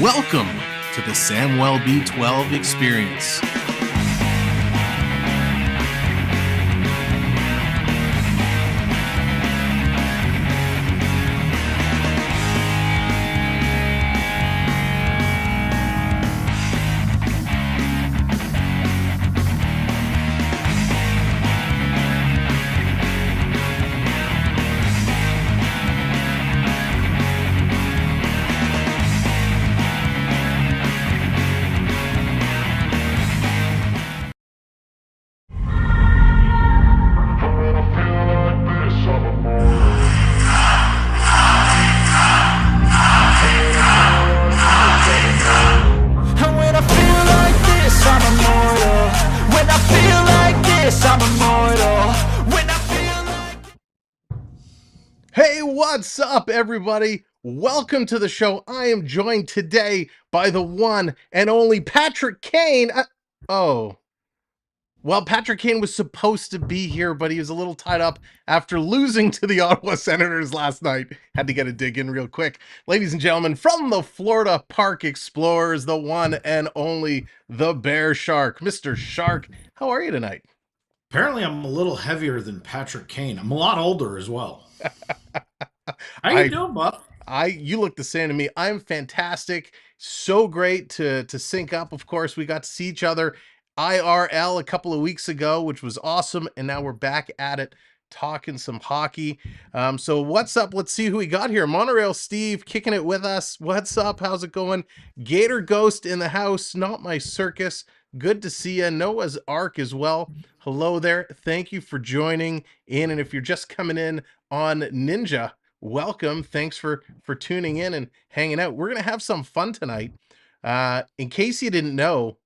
Welcome to the Samwelb12 Experience. Hey, what's up, everybody? Welcome to the show. I am joined today by the one and only Patrick Kane. Patrick Kane was supposed to be here, but he was a little tied up after losing to the Ottawa Senators last night. Had to get a dig in real quick. Ladies and gentlemen, from the Florida Park Explorers, the one and only the Bear Shark. Mr. Shark, how are you tonight? Apparently, I'm a little heavier than Patrick Kane. I'm a lot older as well. How you doing, Buff? You look the same to me. I'm fantastic. So great to sync up. Of course, we got to see each other IRL a couple of weeks ago, which was awesome. And now we're back at it talking some hockey. So what's up? Let's see who we got here. Monorail Steve kicking it with us. What's up? How's it going? Gator Ghost in the house. Not my circus. Good to see you. Noah's Ark as well. Hello there. Thank you for joining in. And if you're just coming in on Ninja, welcome. Thanks for tuning in and hanging out. We're going to have some fun tonight. In case you didn't know,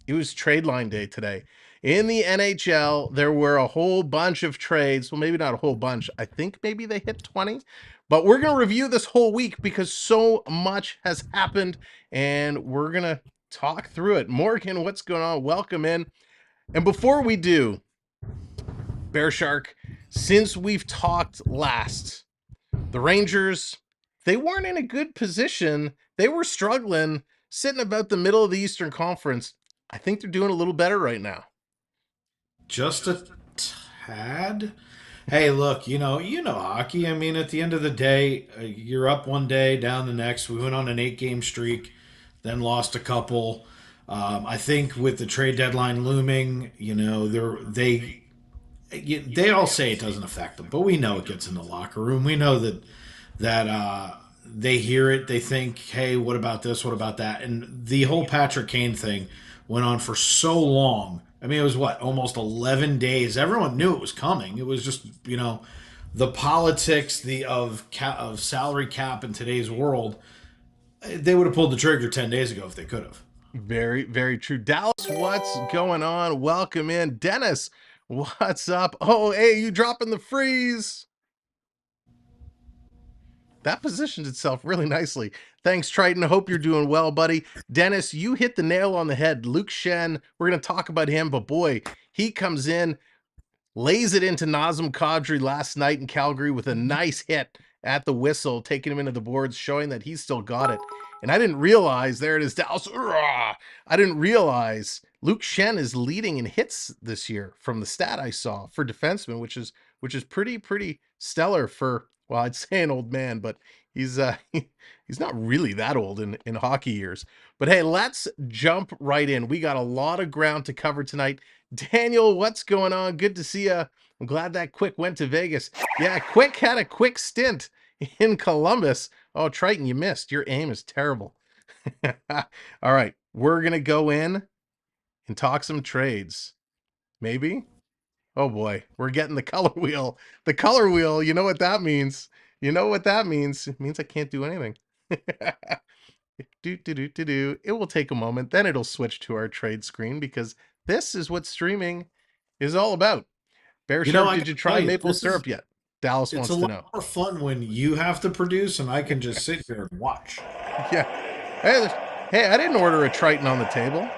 it was trade line day today. In the NHL, there were a whole bunch of trades. Well, maybe not a whole bunch. I think maybe they hit 20. But we're going to review this whole week because so much has happened. And we're going to talk through it. Morgan, what's going on? Welcome in. And before we do, Bear Shark, since we've talked last, the Rangers, they weren't in a good position. They were struggling, sitting about the middle of the Eastern Conference. I think they're doing a little better right now. Just a tad. Hey, look, you know hockey. I mean, at the end of the day, you're up one day, down the next. We went on an 8-game streak, then lost a couple. I think with the trade deadline looming, they all say it doesn't affect them, but we know it gets in the locker room. We know that they hear it, they think, hey, what about this? What about that? And the whole Patrick Kane thing went on for so long. I mean, it was almost 11 days. Everyone knew it was coming. It was just, the politics of salary cap in today's world. They would have pulled the trigger 10 days ago if they could have. Very, very true. Dallas, what's going on? Welcome in. Dennis, what's up? Oh, hey, you dropping the freeze. That positions itself really nicely. Thanks, Triton. I hope you're doing well, buddy. Dennis, you hit the nail on the head. Luke Shen, we're going to talk about him, but boy, he comes in, lays it into Nazem Kadri last night in Calgary with a nice hit at the whistle, taking him into the boards, showing that he's still got it. And I didn't realize, there it is, Dallas. I didn't realize Luke Shen is leading in hits this year from the stat I saw for defensemen, which is pretty stellar for, well, I'd say an old man, but he's not really that old in hockey years. But hey, let's jump right in. We got a lot of ground to cover tonight. Daniel, what's going on? Good to see you. I'm glad that Quick went to Vegas. Yeah, Quick had a quick stint in Columbus. Oh, Triton, you missed. Your aim is terrible. All right, we're going to go in and talk some trades. Maybe? Oh boy, we're getting the color wheel. The color wheel, you know what that means. You know what that means. It means I can't do anything. It will take a moment. Then it'll switch to our trade screen because this is what streaming is all about. Bear Shark, did you try maple syrup yet? Dallas wants to know. It's a lot more fun when you have to produce and I can just sit here and watch. Yeah. Hey, I didn't order a Triton on the table.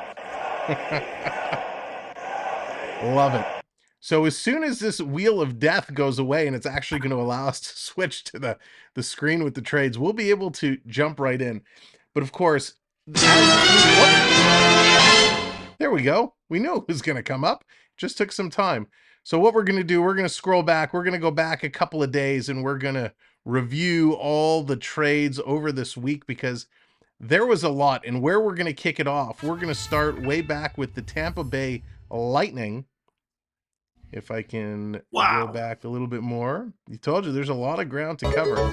Love it. So as soon as this wheel of death goes away and it's actually going to allow us to switch to the screen with the trades, we'll be able to jump right in. But of course, there we go. We knew it was going to come up. Just took some time. So what we're going to do, we're going to scroll back. We're going to go back a couple of days and we're going to review all the trades over this week because there was a lot. And where we're going to kick it off, we're going to start way back with the Tampa Bay Lightning. If I can go back a little bit more. You told you there's a lot of ground to cover.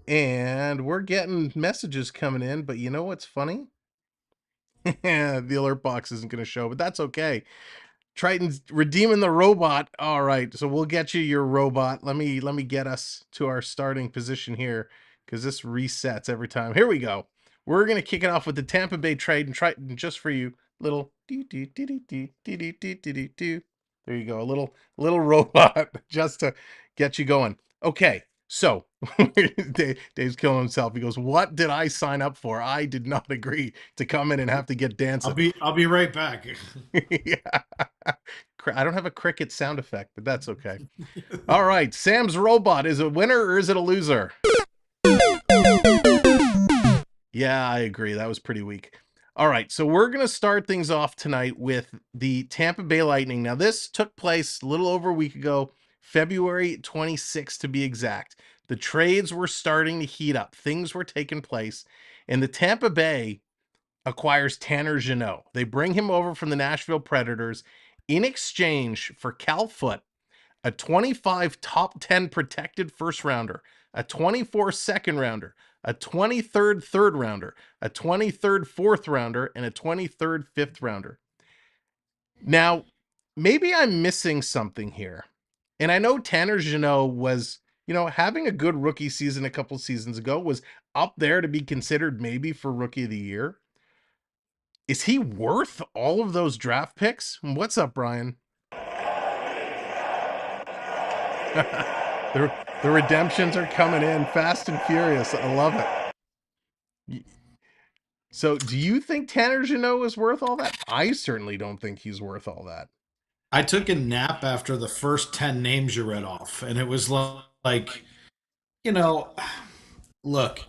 And we're getting messages coming in, but you know what's funny? The alert box isn't going to show, but that's okay. Triton's redeeming the robot. All right, so we'll get you your robot. Let me get us to our starting position here because this resets every time. Here we go. We're going to kick it off with the Tampa Bay trade, and Triton, just for you, little there you go, a little robot just to get you going. Okay, so Dave's killing himself. He goes, "What did I sign up for? I did not agree to come in and have to get dancing." I'll be right back. Yeah. I don't have a cricket sound effect, but that's okay. All right, Sam's robot is a winner or is it a loser? Yeah, I agree. That was pretty weak. All right, so we're going to start things off tonight with the Tampa Bay Lightning. Now, this took place a little over a week ago, February 26th to be exact. The trades were starting to heat up. Things were taking place, and the Tampa Bay acquires Tanner Jeannot. They bring him over from the Nashville Predators in exchange for Cal Foote, a 25 top 10 protected first rounder, a 24 second rounder, a 23rd third rounder, a 23rd fourth rounder, and a 23rd fifth rounder. Now, maybe I'm missing something here. And I know Tanner Jeannot was, having a good rookie season a couple seasons ago, was up there to be considered maybe for Rookie of the Year. Is he worth all of those draft picks? What's up, Brian? the redemptions are coming in fast and furious. I love it. So do you think Tanner Jeannot is worth all that? I certainly don't think he's worth all that. I took a nap after the first 10 names you read off, and it was like, look,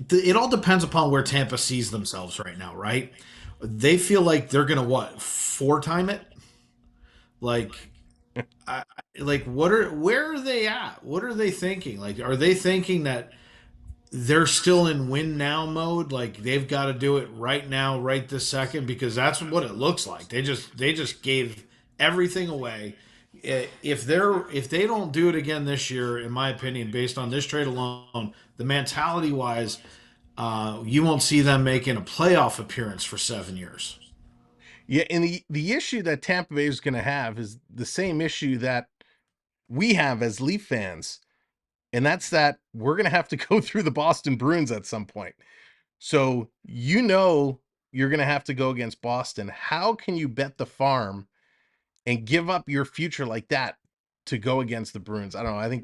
it all depends upon where Tampa sees themselves right now, right? They feel like they're gonna what, four-time it? Like, where are they at? What are they thinking? Like, are they thinking that they're still in win now mode? Like they've got to do it right now, right this second, because that's what it looks like. They just gave everything away. If they don't do it again this year, in my opinion, based on this trade alone, the mentality wise, you won't see them making a playoff appearance for 7 years. Yeah, and the issue that Tampa Bay is going to have is the same issue that we have as Leaf fans, and that's that we're going to have to go through the Boston Bruins at some point. So you're going to have to go against Boston. How can you bet the farm and give up your future like that to go against the Bruins? I don't know. I think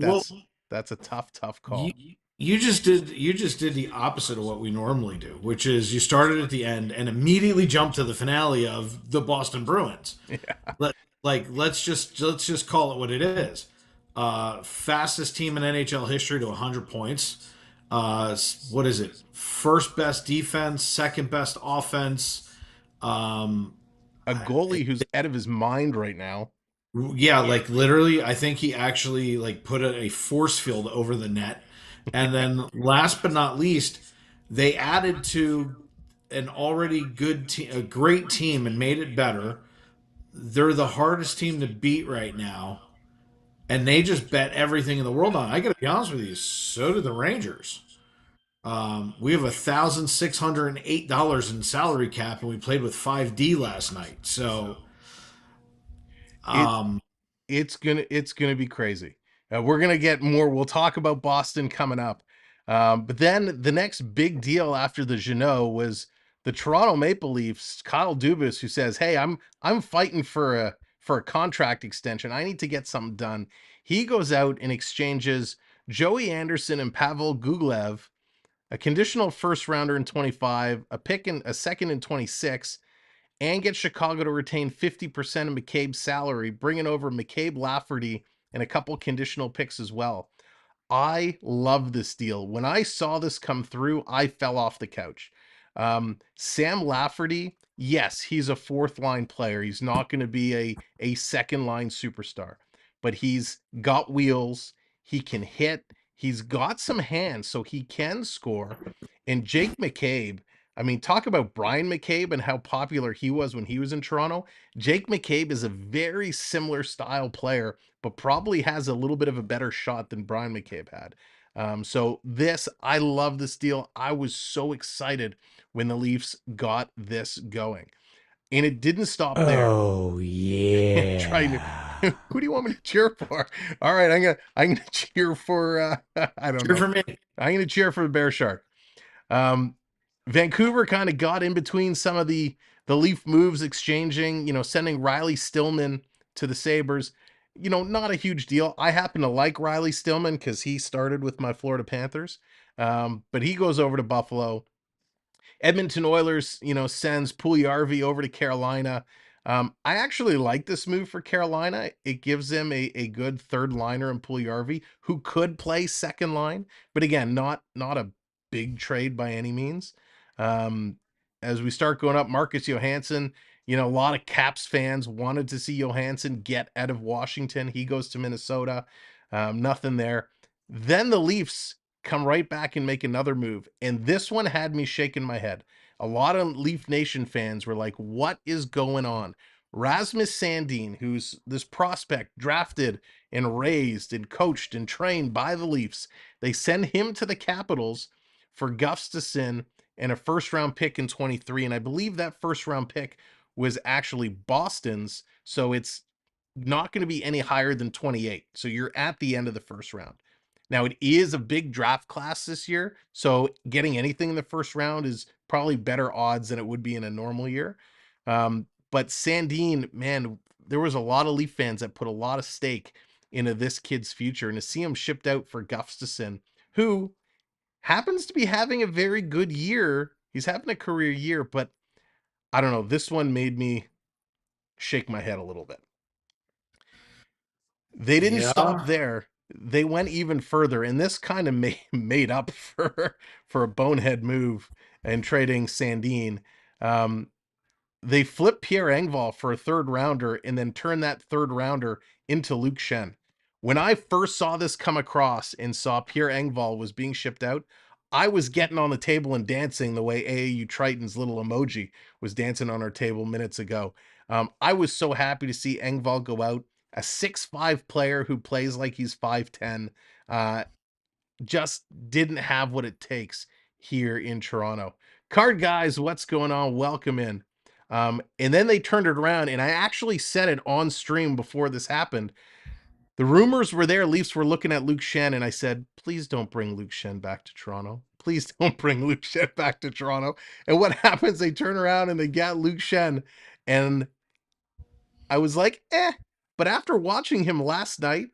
that's a tough call. You just did the opposite of what we normally do, which is you started at the end and immediately jumped to the finale of the Boston Bruins. Yeah. Let's just call it what it is. Fastest team in NHL history to 100 points. What is it? First best defense, second best offense. A goalie who's out of his mind right now. Yeah, like literally, I think he actually put a force field over the net. And then last but not least, they added to an already a great team and made it better. They're the hardest team to beat right now. And they just bet everything in the world on. I got to be honest with you, so do the Rangers. We have $1,608 in salary cap, and we played with 5D last night. So, it's gonna be crazy. We're gonna get more. We'll talk about Boston coming up, but then the next big deal after the Jeannot was the Toronto Maple Leafs. Kyle Dubas, who says, "Hey, I'm fighting for a contract extension. I need to get something done." He goes out and exchanges Joey Anderson and Pavel Gouglev, a conditional first rounder in 25, a second in 26, and get Chicago to retain 50% of McCabe's salary, bringing over McCabe Lafferty and a couple conditional picks as well. I love this deal. When I saw this come through, I fell off the couch. Sam Lafferty, yes, he's a fourth line player. He's not going to be a second line superstar, but he's got wheels. He can hit. He's got some hands, so he can score. And Jake McCabe, I mean, talk about Brian McCabe and how popular he was when he was in Toronto. Jake McCabe is a very similar style player, but probably has a little bit of a better shot than Brian McCabe had. I love this deal. I was so excited when the Leafs got this going. And it didn't stop there. Oh Trying to yeah. who do you want me to cheer for? All right, I'm gonna cheer for I don't Cheer know. for me. I'm gonna cheer for the Bear Shark. Um, Vancouver kind of got in between some of the Leaf moves, exchanging, sending Riley Stillman to the Sabres. Not a huge deal. I happen to like Riley Stillman because he started with my Florida Panthers, but he goes over to Buffalo. Edmonton Oilers, sends Puljujarvi over to Carolina. I actually like this move for Carolina. It gives them a good third liner in Puljujarvi who could play second line, but again, not a big trade by any means. Um, as we start going up, Marcus Johansson, a lot of Caps fans wanted to see Johansson get out of Washington. He goes to Minnesota. Nothing there. Then the Leafs come right back and make another move. And this one had me shaking my head. A lot of Leaf Nation fans were like, what is going on? Rasmus Sandin, who's this prospect drafted and raised and coached and trained by the Leafs, they send him to the Capitals for Gustafsson and a first round pick in 23. And I believe that first round pick was actually Boston's. So it's not going to be any higher than 28. So you're at the end of the first round. Now, it is a big draft class this year, so getting anything in the first round is probably better odds than it would be in a normal year. But Sandin, man, there was a lot of Leaf fans that put a lot of stake into this kid's future, and to see him shipped out for Gustafsson, who happens to be having a very good year. He's having a career year, but I don't know. This one made me shake my head a little bit. They didn't stop Yeah. there. They went even further, and this kind of made up for a bonehead move and trading Sandin. Um, they flipped Pierre Engvall for a third rounder and then turned that third rounder into Luke Shen. When I first saw this come across and saw Pierre Engvall was being shipped out, I was getting on the table and dancing the way AAU Triton's little emoji was dancing on our table minutes ago. I was so happy to see Engvall go out, a 6'5" player who plays like he's 5'10", just didn't have what it takes here in Toronto. Card guys, what's going on? Welcome in. And then they turned it around, and I actually said it on stream before this happened. The rumors were there. Leafs were looking at Luke Shen, and I said, please don't bring Luke Shen back to Toronto. Please don't bring Luke Shen back to Toronto. And what happens? They turn around and they get Luke Shen, and I was like, eh. But after watching him last night,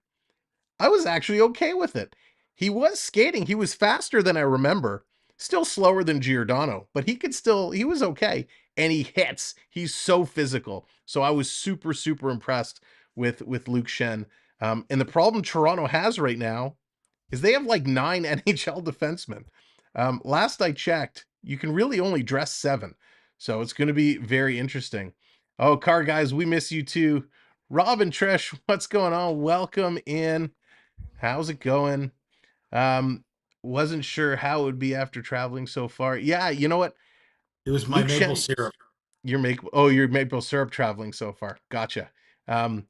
I was actually okay with it. He was skating. He was faster than I remember. Still slower than Giordano, but he was okay. And he hits. He's so physical. So I was super, super impressed with Luke Shen. And the problem Toronto has right now is they have like 9 NHL defensemen. Last I checked, you can really only dress 7. So it's going to be very interesting. Oh, car guys, we miss you too. Rob and Trish, what's going on? Welcome in. How's it going? Um, wasn't sure how it would be after traveling so far. Yeah, you know what? It was my Luke maple Shen, syrup. you're maple syrup traveling so far. Gotcha. Um,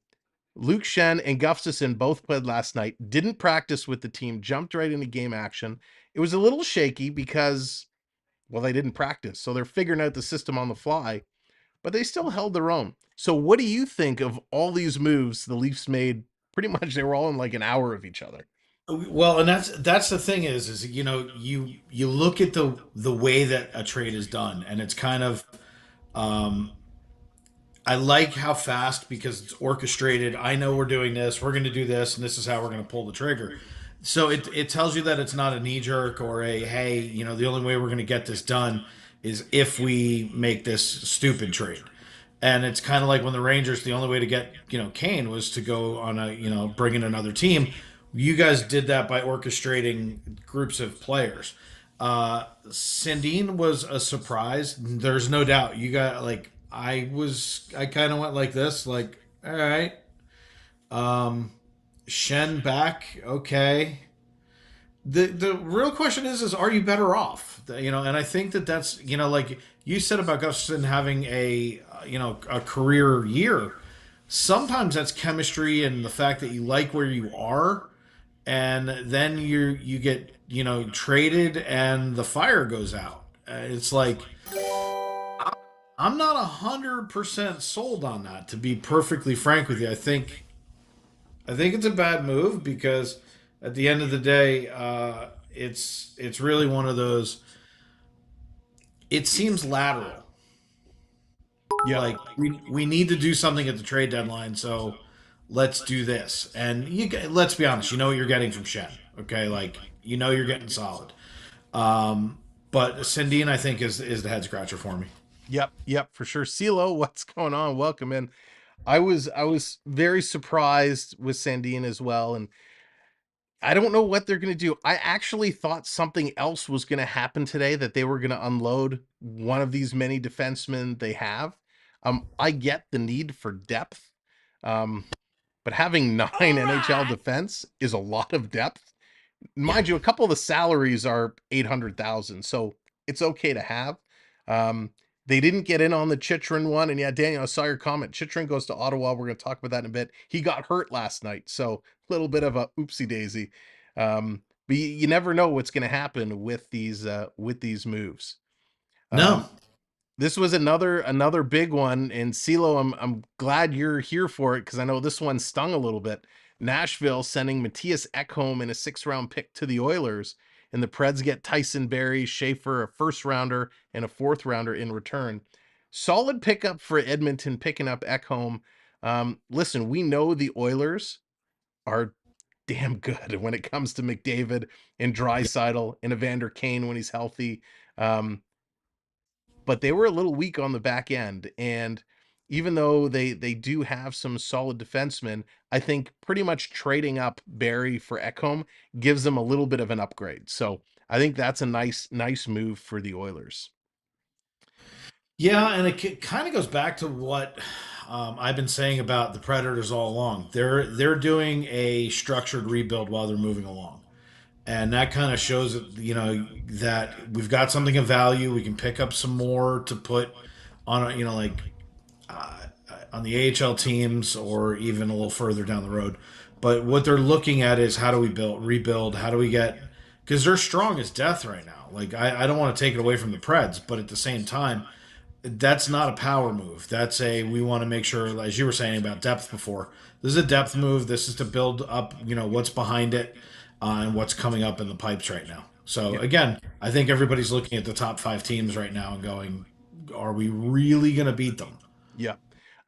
Luke Shen and Gustafsson both played last night, didn't practice with the team, jumped right into game action. It was a little shaky because, well, they didn't practice. So they're figuring out the system on the fly, but they still held their own. So what do you think of all these moves the Leafs made? Pretty much they were all in like an hour of each other. Well, and that's the thing is you look at the way that a trade is done, and it's kind of um, I like how fast because it's orchestrated. I know we're doing this, we're going to do this, and this is how we're going to pull the trigger. So it tells you that it's not a knee jerk or a hey, the only way we're going to get this done is if we make this stupid trade. And it's kind of like when the Rangers, the only way to get, Kane was to go on a, bring in another team. You guys did that by orchestrating groups of players. Sandine was a surprise. There's no doubt. You got like, I kind of went like this, like, all right. Um, Shen back, okay. The real question is are you better off? And I think that's like you said about Gustafson having a career year. Sometimes that's chemistry and the fact that you like where you are, and then you get traded and the fire goes out. It's like I'm not 100% sold on that. To be perfectly frank with you, I think it's a bad move because at the end of the day, it's really one of those. It seems lateral. Yep. Like we need to do something at the trade deadline, so let's do this. And let's be honest, you know what you're getting from Shen. Okay, like you're getting solid. Um, but Sandine, I think, is the head scratcher for me. Yep. Yep. For sure. CeeLo, what's going on? Welcome in. I was very surprised with Sandine as well, and I don't know what they're going to do. I actually thought something else was going to happen today, that they were going to unload one of these many defensemen they have. I get the need for depth, um, but having nine NHL defense is a lot of depth. Yeah. Mind you, a couple of the salaries are 800,000, so it's okay to have. Um, they didn't get in on the Chitrin one, and yeah, Daniel, I saw your comment. Chitrin goes to Ottawa. We're going to talk about that in a bit. He got hurt last night, so a little bit of a oopsie daisy. But you never know what's going to happen with these moves. No. Um, this was another big one, and CeeLo, I'm glad you're here for it because I know this one stung a little bit. Nashville sending Matthias Ekholm in a 6th-round pick to the Oilers, and the Preds get Tyson Barrie, Schaefer, a 1st-rounder, and a 4th-rounder in return. Solid pickup for Edmonton picking up Ekholm. Listen, we know the Oilers are damn good when it comes to McDavid and Draisaitl and Evander Kane when he's healthy. But they were a little weak on the back end. And even though they do have some solid defensemen, I think pretty much trading up Barrie for Ekholm gives them a little bit of an upgrade. So I think that's a nice move for the Oilers. Yeah, and it kind of goes back to what I've been saying about the Predators all along. They're doing a structured rebuild while they're moving along, and that kind of shows that we've got something of value. We can pick up some more to put on like uh, on the AHL teams or even a little further down the road. But what they're looking at is how do we rebuild? How do we get because they're strong as death right now. Like I don't want to take it away from the Preds, but at the same time that's not a power move. That's we want to make sure, as you were saying about depth before, this is a depth move. This is to build up, what's behind it and what's coming up in the pipes right now. So Yeah. again, I think everybody's looking at the top 5 teams right now and going, are we really going to beat them? Yeah.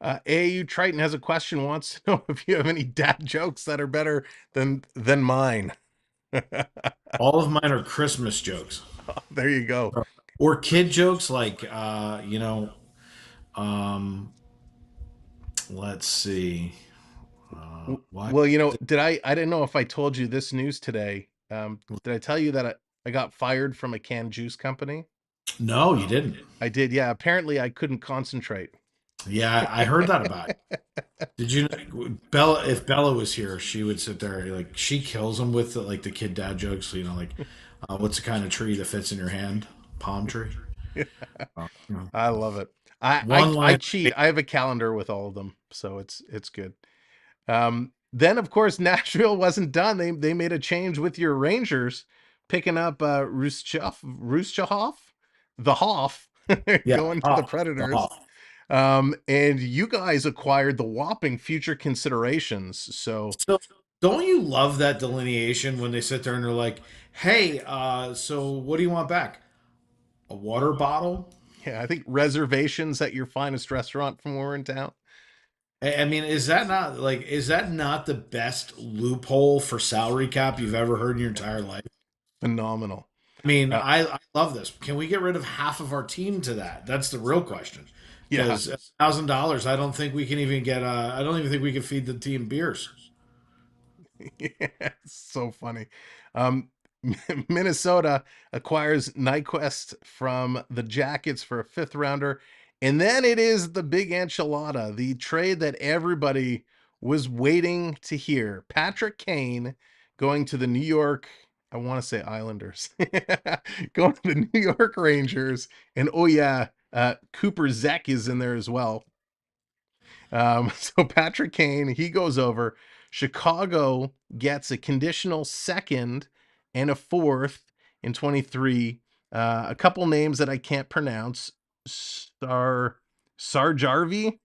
AAU Triton has a question, wants to know if you have any dad jokes that are better than mine. All of mine are Christmas jokes There you go. or kid jokes like, um, let's see. Why? Well, I didn't know if I told you this news today. Did I tell you that I got fired from a canned juice company? No, you didn't. I did. Yeah. Apparently I couldn't concentrate. Yeah, I heard that about you. Did you Bella? If Bella was here, she would sit there like she kills him with like the kid dad jokes. Like what's the kind of tree that fits in your hand? Palm tree. You know, I love it. I, I one I line. cheat. I have a calendar with all of them, so it's good. Then of course Nashville wasn't done. They made a change with your Rangers, picking up Ruschahoff, the Hoff, Yeah, going to the off, Predators. off. And you guys acquired the whopping future considerations. So So don't you love that delineation when they sit there and they're like, "Hey, so what do you want back? A water bottle?" yeah, I think reservations at your finest restaurant from when we're in town. I mean, is that not the best loophole for salary cap you've ever heard in your entire life? Phenomenal. I mean, Uh, I love this. Can we get rid of half of our team to that? That's the real question. Yeah. because $1,000, I don't think we can even get. I don't even think we can feed the team beers. Yeah, it's so funny. Um, Minnesota acquires Nyquist from the Jackets for a fifth rounder. And then it is the big enchilada, the trade that everybody was waiting to hear. Patrick Kane going to the New York, I want to say Islanders, going to the New York Rangers. And oh, yeah, Cooper Zek is in there as well. So Patrick Kane, he goes over. Chicago gets a conditional second and a fourth in 23. A couple names that I can't pronounce: Sarjarvi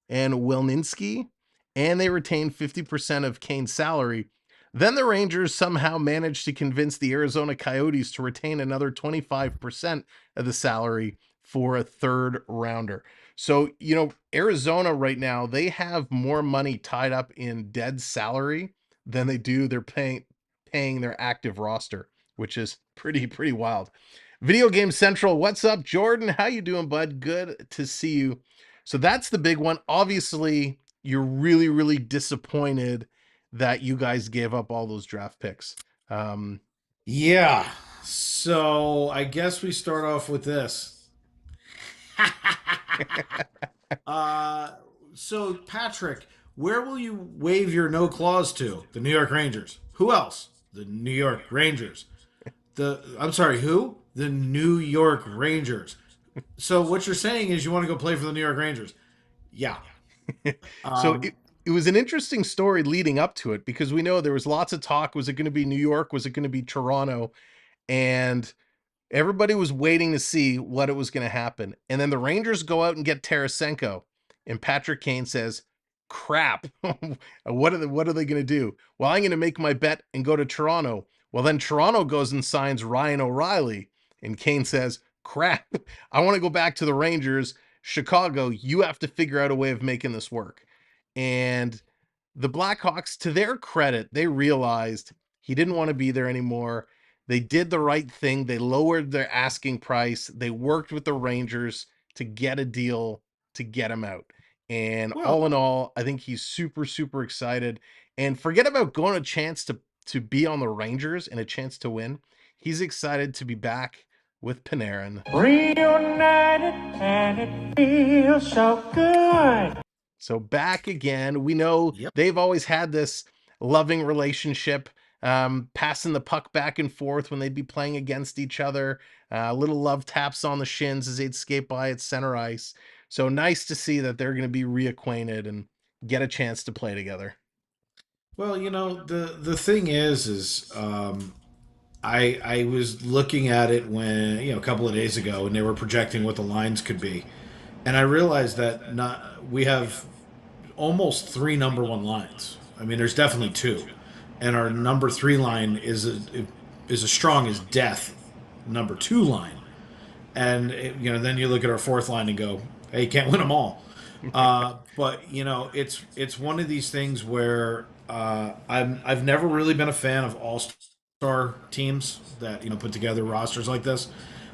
and Wilninski, and they retain 50% of Kane's salary. Then the Rangers somehow managed to convince the Arizona Coyotes to retain another 25% of the salary for a third rounder. So, Arizona right now, they have more money tied up in dead salary than they do they're paying their active roster, which is pretty wild. Video Game Central, what's up, Jordan? How you doing, bud? Good to see you. So that's the big one. Obviously, you're really disappointed that you guys gave up all those draft picks. Um, Yeah. So I guess we start off with this. uh, so Patrick, where will you waive your no clause to? The New York Rangers. Who else? The New York Rangers. I'm sorry, who? The New York Rangers. So what you're saying is you want to go play for the New York Rangers? Yeah. so Um, it was an interesting story leading up to it because we know there was lots of talk. Was it going to be New York? Was it going to be Toronto? And everybody was waiting to see what it was going to happen. And then the Rangers go out and get Tarasenko. And Patrick Kane says, crap. What are they going to do? Well, I'm going to make my bet and go to Toronto. Well, then Toronto goes and signs Ryan O'Reilly. And Kane says, crap. I want to go back to the Rangers. Chicago, you have to figure out a way of making this work. And the Blackhawks, to their credit, they realized he didn't want to be there anymore. They did the right thing. They lowered their asking price. They worked with the Rangers to get a deal to get him out. And well, all in all, I think he's super excited. And forget about going a chance to be on the Rangers and a chance to win. He's excited to be back with Panarin. Reunited, and it feels so good. So back again. We know yep. they've always had this loving relationship, passing the puck back and forth when they'd be playing against each other. Little love taps on the shins as they'd skate by at center ice. So nice to see that they're going to be reacquainted and get a chance to play together. Well, the thing is I was looking at it when a couple of days ago, and they were projecting what the lines could be, and I realized that not we have almost three number one lines. I mean, there's definitely two, and our number three line is as strong as death. Number two line, and then you look at our fourth line and go, hey, you can't win them all. But it's one of these things where I've never really been a fan of all star teams that put together rosters like this.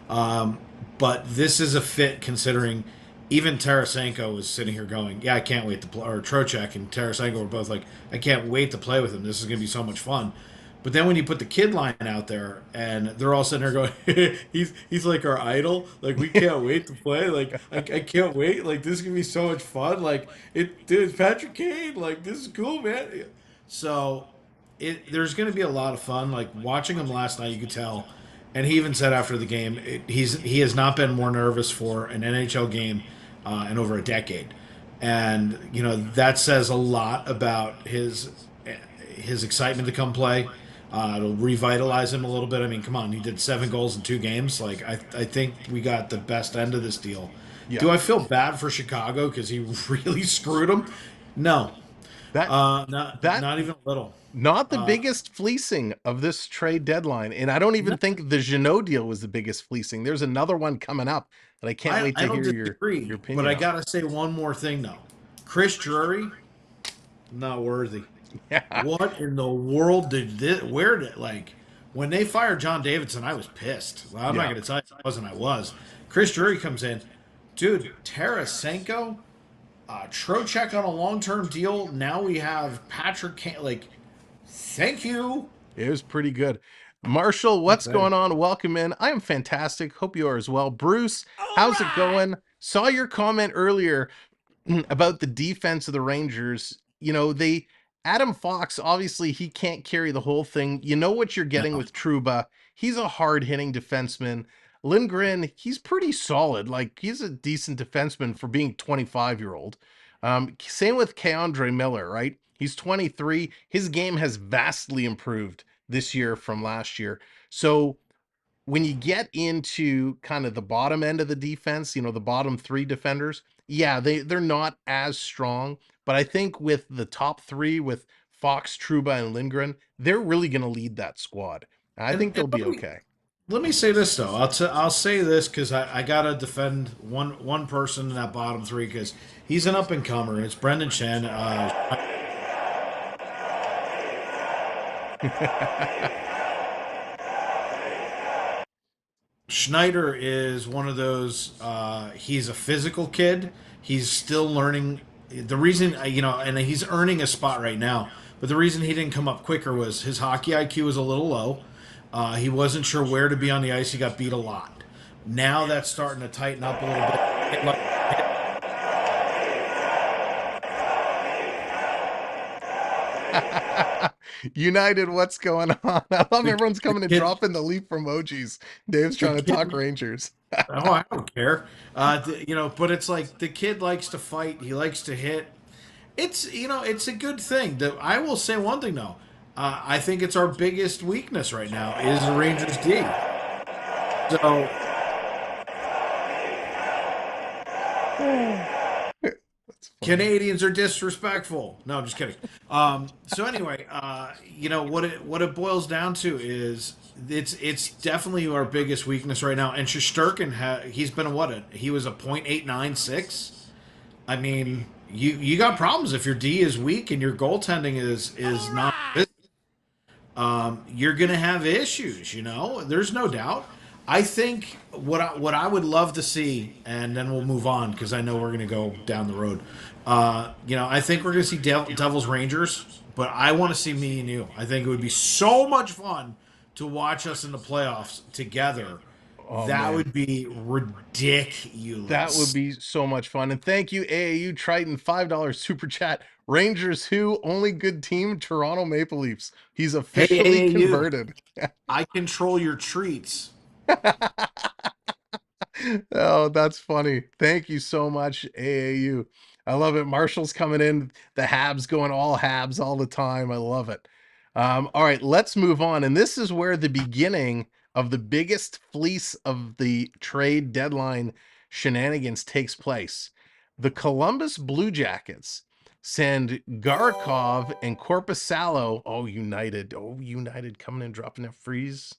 Um, but this is a fit considering even Tarasenko was sitting here going, "Yeah, I can't wait to play." Or Trocheck and Tarasenko were both like, "I can't wait to play with him. This is going to be so much fun." But then when you put the kid line out there and they're all sitting there going, he's like our idol. Like we can't wait to play. Like I can't wait. Like this is gonna be so much fun. Like dude, it's Patrick Kane. Like this is cool, man. So there's gonna be a lot of fun. Like watching him last night, you could tell. And he even said after the game, he has not been more nervous for an NHL game in over a decade, and that says a lot about his excitement to come play. It'll revitalize him a little bit. I mean, come on, he did 7 goals in 2 games. Like, I think we got the best end of this deal. Yeah. Do I feel bad for Chicago because he really screwed him? No, That not even a little. Not the biggest fleecing of this trade deadline. And I don't even think the Jeannot deal was the biggest fleecing. There's another one coming up that I can't wait to I don't hear disagree, your opinion but I on. gotta say one more thing though. Chris Drury, not worthy. Yeah. What in the world did this? Where did when they fired John Davidson? I was pissed. Well, I'm not Yeah. going to tell you I wasn't. I was. Chris Drury comes in. Dude, Tarasenko, Trocheck on a long-term deal. Now we have Patrick Kane. Like, thank you. It was pretty good. Marshall, That's what's it. going on? Welcome in. I am fantastic. Hope you are as well. Bruce, how's it going? Saw your comment earlier about the defense of the Rangers. You know, they Adam Fox, obviously he can't carry the whole thing. You know what you're getting No. with Truba. He's a hard-hitting defenseman. Lindgren, he's pretty solid. Like he's a decent defenseman for being 25-year-old. Same with Keandre Miller, right? He's 23. His game has vastly improved this year from last year. So when you get into kind of the bottom end of the defense, you know, the bottom three defenders, yeah, they're not as strong. But I think with the top three, with Fox, Truba, and Lindgren, they're really going to lead that squad. I think And they'll be okay. let me say this though. I'll say this because I gotta defend one person in that bottom three because he's an up and comer. It's Brendan Chen. Schneider is one of those. He's a physical kid. He's still learning. The reason, and he's earning a spot right now. But the reason he didn't come up quicker was his hockey IQ was a little low. He wasn't sure where to be on the ice. He got beat a lot. Now that's starting to tighten up a little bit. United, what's going on? I love The, everyone's the coming and kid, dropping the leaf emojis. Dave's the trying to talk kid. Rangers. Oh, I don't care. But it's like the kid likes to fight. He likes to hit. It's a good thing. I will say one thing though. I think it's our biggest weakness right now is the Rangers D. So That's funny. Canadians are disrespectful. No, I'm just kidding. So anyway, what it boils down to is it's definitely our biggest weakness right now. And Shesterkin, he's been he was a .896. I mean, you got problems if your D is weak and your goaltending is not. You're gonna have issues. There's no doubt. I think what I would love to see, and then we'll move on because I know we're gonna go down the road. I think we're gonna see Devils Rangers, but I want to see me and you. I think it would be so much fun to watch us in the playoffs together. Oh That man. would be That would ridiculous. be so much fun. And thank you, AAU Triton, $5 super chat. Rangers who? Only good team, Toronto Maple Leafs. He's Hey, officially AAU, converted. I control your treats. Oh, that's funny. Thank you so much, AAU. I love it. Marshall's coming in, the Habs going all Habs all the time. I love it. All right, let's move on. And this is where the beginning of the biggest fleece of the trade deadline shenanigans takes place. The Columbus Blue Jackets send Garkov and Korpisalo. Oh, United. Oh, United coming in, dropping that freeze.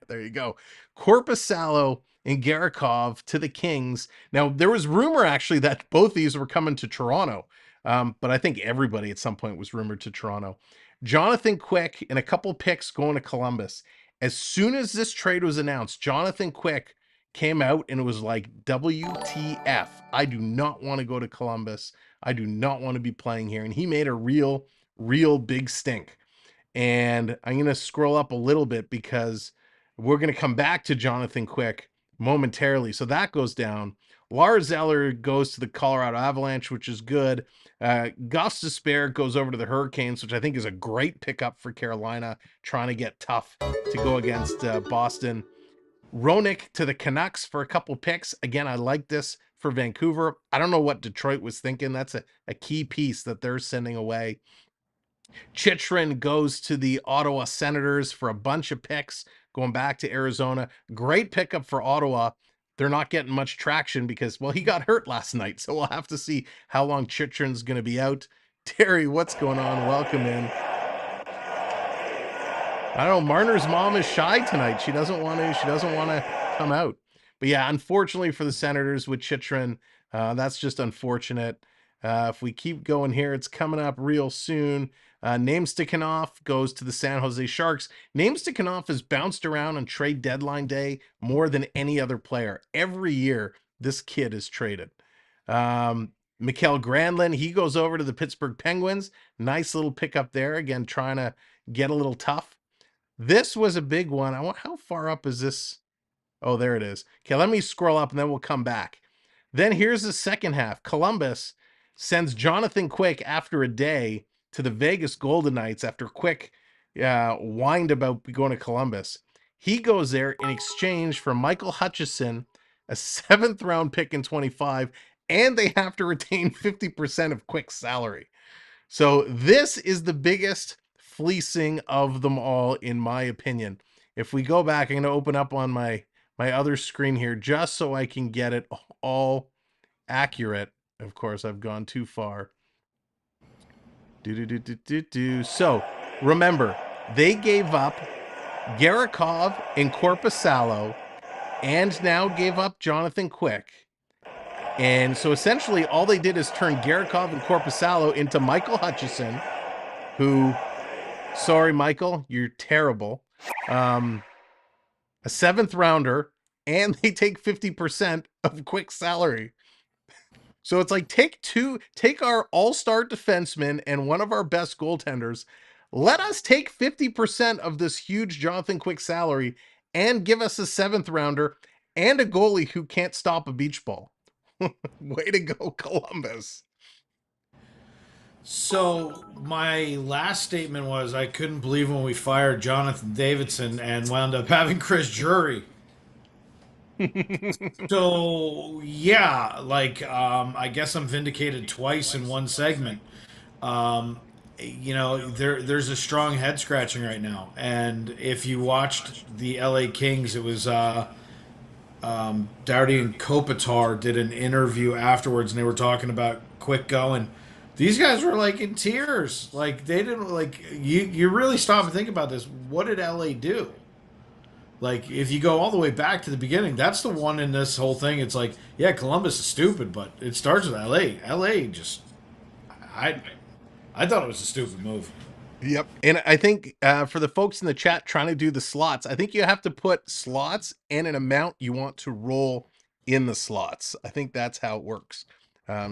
There you go. Korpisalo and Garikov to the Kings. Now, there was rumor actually that both these were coming to Toronto, but I think everybody at some point was rumored to Toronto. Jonathan Quick and a couple picks going to Columbus. As soon as this trade was announced, Jonathan Quick came out and it was like, WTF. I do not want to go to Columbus. I do not want to be playing here. And he made a real big stink. And I'm going to scroll up a little bit because we're going to come back to Jonathan Quick momentarily. So that goes down. Lars Eller goes to the Colorado Avalanche, which is good. Gus Despair goes over to the Hurricanes, which I think is a great pickup for Carolina, trying to get tough to go against Boston. Ronick to the Canucks for a couple picks. Again, I like this for Vancouver. I don't know what Detroit was thinking. That's a key piece that they're sending away. Chychrun goes to the Ottawa Senators for a bunch of picks, going back to Arizona. Great pickup for Ottawa. They're not getting much traction because, well, he got hurt last night. So we'll have to see how long Chychrun's going to be out. Terry, what's going on? Welcome in. I don't know. Marner's mom is shy tonight. She doesn't want to come out. But yeah, unfortunately for the Senators with Chychrun, that's just unfortunate. If we keep going here, it's coming up real soon. Name sticking off goes to the San Jose Sharks. Name sticking off has bounced around on trade deadline day more than any other player. Every year, this kid is traded. Mikael Granlund, he goes over to the Pittsburgh Penguins. Nice little pickup there. Again, trying to get a little tough. This was a big one. I want, how far up is this? Oh, there it is. Okay, let me scroll up and then we'll come back. Then here's the second half. Columbus sends Jonathan Quick after a day to the Vegas Golden Knights after Quick whined about going to Columbus. He goes there in exchange for Michael Hutchison, a 7th round pick in 25, and they have to retain 50% of Quick's salary. So this is the biggest fleecing of them all, in my opinion. If we go back, I'm going to open up on my other screen here just so I can get it all accurate. Of course, I've gone too far. So remember, they gave up Garakov and Korpisalo and now gave up Jonathan Quick. And so essentially all they did is turn Garakov and Korpisalo into Michael Hutchison, who, sorry, Michael, you're terrible. A 7th rounder, and they take 50% of Quick's salary. So it's like, take our all-star defenseman and one of our best goaltenders. Let us take 50% of this huge Jonathan Quick salary and give us a 7th rounder and a goalie who can't stop a beach ball. Way to go, Columbus. So my last statement was I couldn't believe when we fired Jonathan Davidson and wound up having Chris Drury. So yeah, like I guess I'm vindicated twice in one segment. Um, there's a strong head scratching right now, and if you watched the L.A. Kings, it was Doughty and Kopitar did an interview afterwards, and they were talking about Quick going. These guys were like in tears, like they didn't like you. You really stop and think about this. What did L.A. do? Like, if you go all the way back to the beginning, that's the one in this whole thing. It's like, yeah, Columbus is stupid, but it starts with L.A. L.A. just, I, I thought it was a stupid move. Yep. And I think for the folks in the chat trying to do the slots, I think you have to put slots and an amount you want to roll in the slots. I think that's how it works.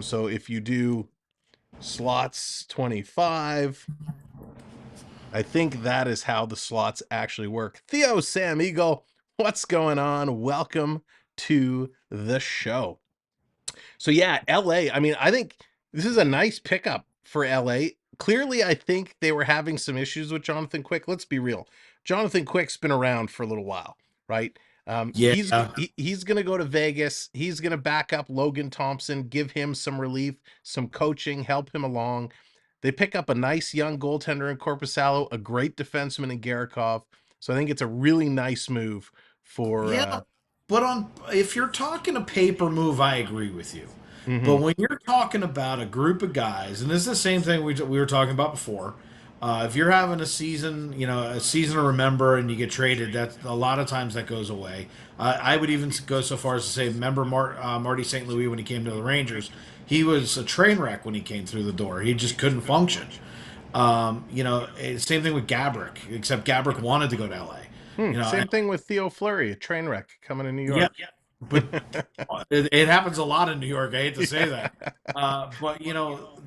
So if you do slots 25, I think that is how the slots actually work. Theo Sam Eagle, what's going on? Welcome to the show. So yeah, LA, I mean, I think this is a nice pickup for LA. Clearly, I think they were having some issues with Jonathan Quick. Let's be real. Jonathan Quick's been around for a little while, right? Yeah, He's going to go to Vegas. He's going to back up Logan Thompson, give him some relief, some coaching, help him along. They pick up a nice young goaltender in Korpisalo, a great defenseman in Garakov. So I think it's a really nice move for. yeah. But on if you're talking a paper move, I agree with you. But Mhm. when you're talking about a group of guys, and this is the same thing we were talking about before, if you're having a season, a season to remember, and you get traded, that a lot of times that goes away. I would even go so far as to say, remember Marty St. Louis when he came to the Rangers? He was a train wreck when he came through the door. He just couldn't function. Same thing with Gabrick, except Gabrick wanted to go to LA. Same thing with Theo Fleury, a train wreck coming to New Yeah, York. yeah. But it happens a lot in New York. I hate to say that, but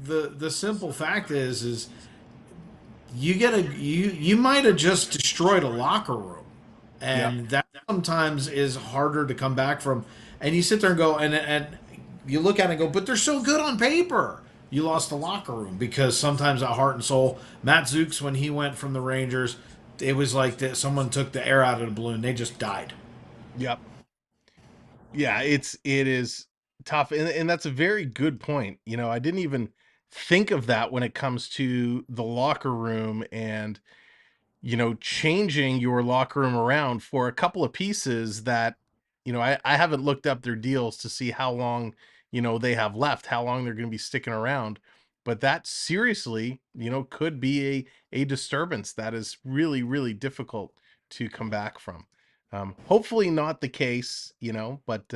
the simple fact is you might have just destroyed a locker room, Yep. and that sometimes is harder to come back from. And you sit there and go and you look at it and go, but they're so good on paper. You lost the locker room because sometimes that heart and soul. Matt Zukes, when he went from the Rangers, it was like that someone took the air out of the balloon. They just died. Yep. Yeah, it is tough. And that's a very good point. I didn't even think of that when it comes to the locker room and changing your locker room around for a couple of pieces that, I haven't looked up their deals to see how long, they have left, how long they're going to be sticking around. But that seriously, could be a disturbance that is really, really difficult to come back from. Hopefully not the case, but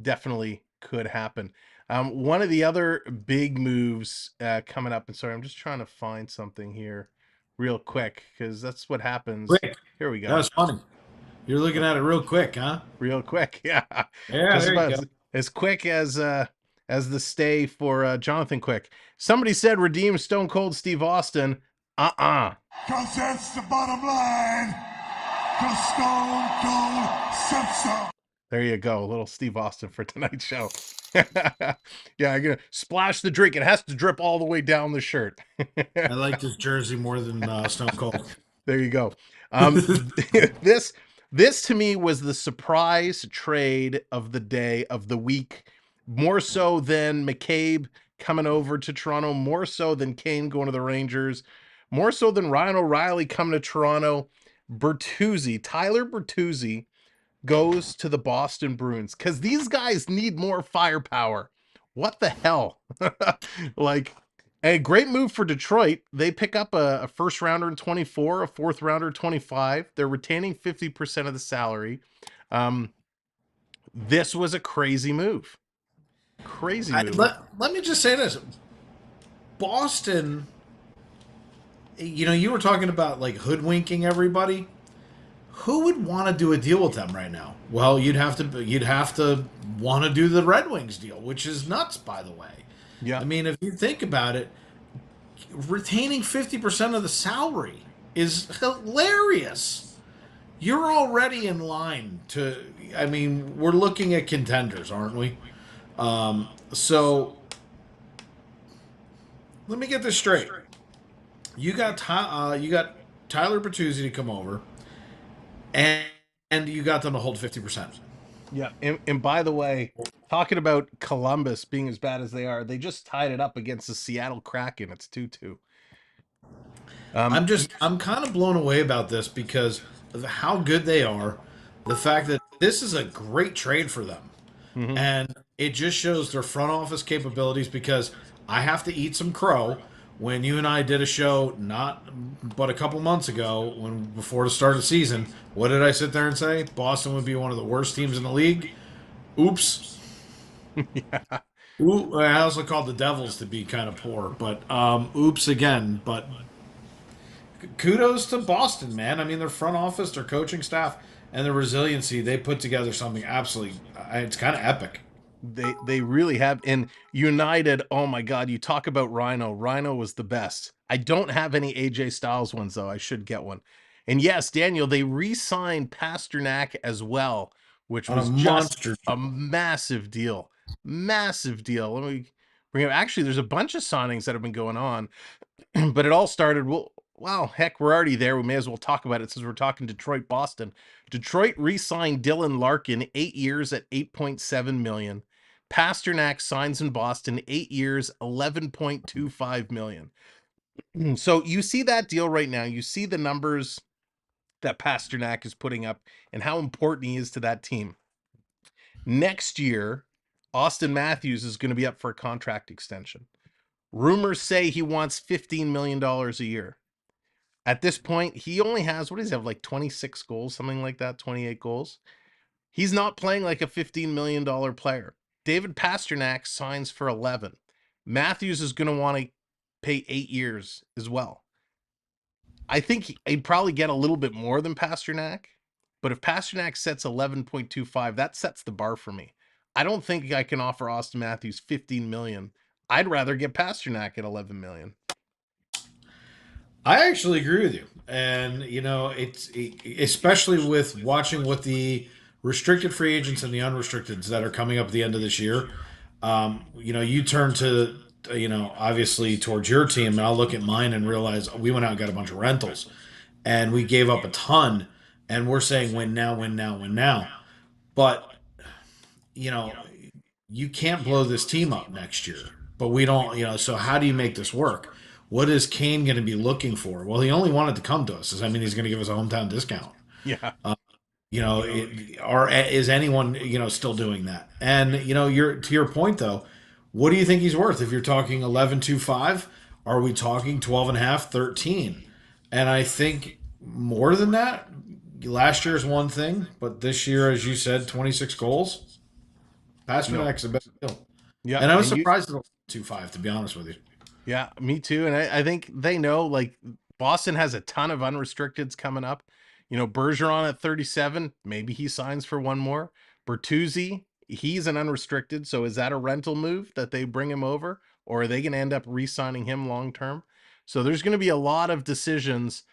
definitely could happen. One of the other big moves coming up, and sorry, I'm just trying to find something here real quick because that's what happens. Quick. Here we go. That's funny. You're looking Uh, at it real quick, huh? Real quick, yeah, Yeah, just there you about go. as quick as the stay for Jonathan Quick. Somebody said redeem Stone Cold Steve Austin. Cause that's the bottom line. Cause Stone Cold said so. There you go, a little Steve Austin for tonight's show. Yeah, I'm gonna splash the drink. It has to drip all the way down the shirt. I like this jersey more than Stone Cold. There you go. This this to me was the surprise trade of the day of the week, more so than McCabe coming over to Toronto, more so than Kane going to the Rangers, more so than Ryan O'Reilly coming to Toronto. Tyler Bertuzzi goes to the Boston Bruins because these guys need more firepower. What the hell? Like, a great move for Detroit. They pick up a first rounder in 24, a fourth rounder 25. They're retaining 50% of the salary. Um, this was a crazy move. Crazy move. Let me just say this. Boston, you were talking about like hoodwinking everybody. Who would want to do a deal with them right now? Well, you'd have to want to do the Red Wings deal, which is nuts, by the way. Yeah. I mean, if you think about it, retaining 50% of the salary is hilarious. You're already in line to, I mean, we're looking at contenders, aren't we? So let me get this straight. You got Tyler Bertuzzi to come over, and you got them to hold 50%. Yeah. And by the way, talking about Columbus being as bad as they are, they just tied it up against the Seattle Kraken. It's 2-2. I'm kind of blown away about this because of how good they are. The fact that this is a great trade for them. Mhm. And it just shows their front office capabilities because I have to eat some crow. When you and I did a show not but a couple months ago, when before the start of the season, what did I sit there and say? Boston would be one of the worst teams in the league. Oops. Yeah. Ooh, I also called the Devils to be kind of poor, but oops again. But kudos to Boston, man. I mean, their front office, their coaching staff, and their resiliency, they put together something absolutely, it's kind of epic. They really have. And United, oh my god, you talk about Rhino. Rhino was the best. I don't have any AJ Styles ones though. I should get one. And yes, Daniel, they re-signed Pasternak as well, which On a was just monster. a massive deal. Massive deal. Let me bring up, actually, there's a bunch of signings that have been going on. But it all started, well, wow, heck, we're already there. We may as well talk about it since we're talking Detroit Boston. Detroit re-signed Dylan Larkin 8 years at 8.7 million. Pasternak signs in Boston 8 years, 11.25 million. So you see that deal right now. You see the numbers that Pasternak is putting up and how important he is to that team. Next year, Austin Matthews is going to be up for a contract extension. Rumors say he wants $15 million a year. At this point, he only has, what does he have, like 26 goals, something like that, 28 goals. He's not playing like a $15 million player. David Pasternak signs for 11. Matthews is going to want to pay 8 years as well. I think he'd probably get a little bit more than Pasternak, but if Pasternak sets 11.25, that sets the bar for me. I don't think I can offer Austin Matthews 15 million. I'd rather get Pasternak at 11 million. I actually agree with you. And, especially with watching what the restricted free agents and the unrestricted that are coming up at the end of this year. You turn to, obviously towards your team, and I'll look at mine and realize we went out and got a bunch of rentals and we gave up a ton. And we're saying win now, win now, win now. But, you can't blow this team up next year. But we don't, so how do you make this work? What is Kane going to be looking for? Well, he only wanted to come to us. He's going to give us a hometown discount. Yeah. Is anyone, still doing that? And, to your point, though, what do you think he's worth? If you're talking 11.25, are we talking 12 and a half, 13? And I think more than that, last year is one thing, but this year, as you said, 26 goals. Pasternak's the best deal. Yep. And I was And you, surprised at the 2-5, to be honest with you. yeah, me too. And I think they know, like, Boston has a ton of unrestricteds coming up. Bergeron at 37, maybe he signs for one more. Bertuzzi, he's an unrestricted. So is that a rental move that they bring him over? Or are they going to end up re signing him long term? So there's going to be a lot of decisions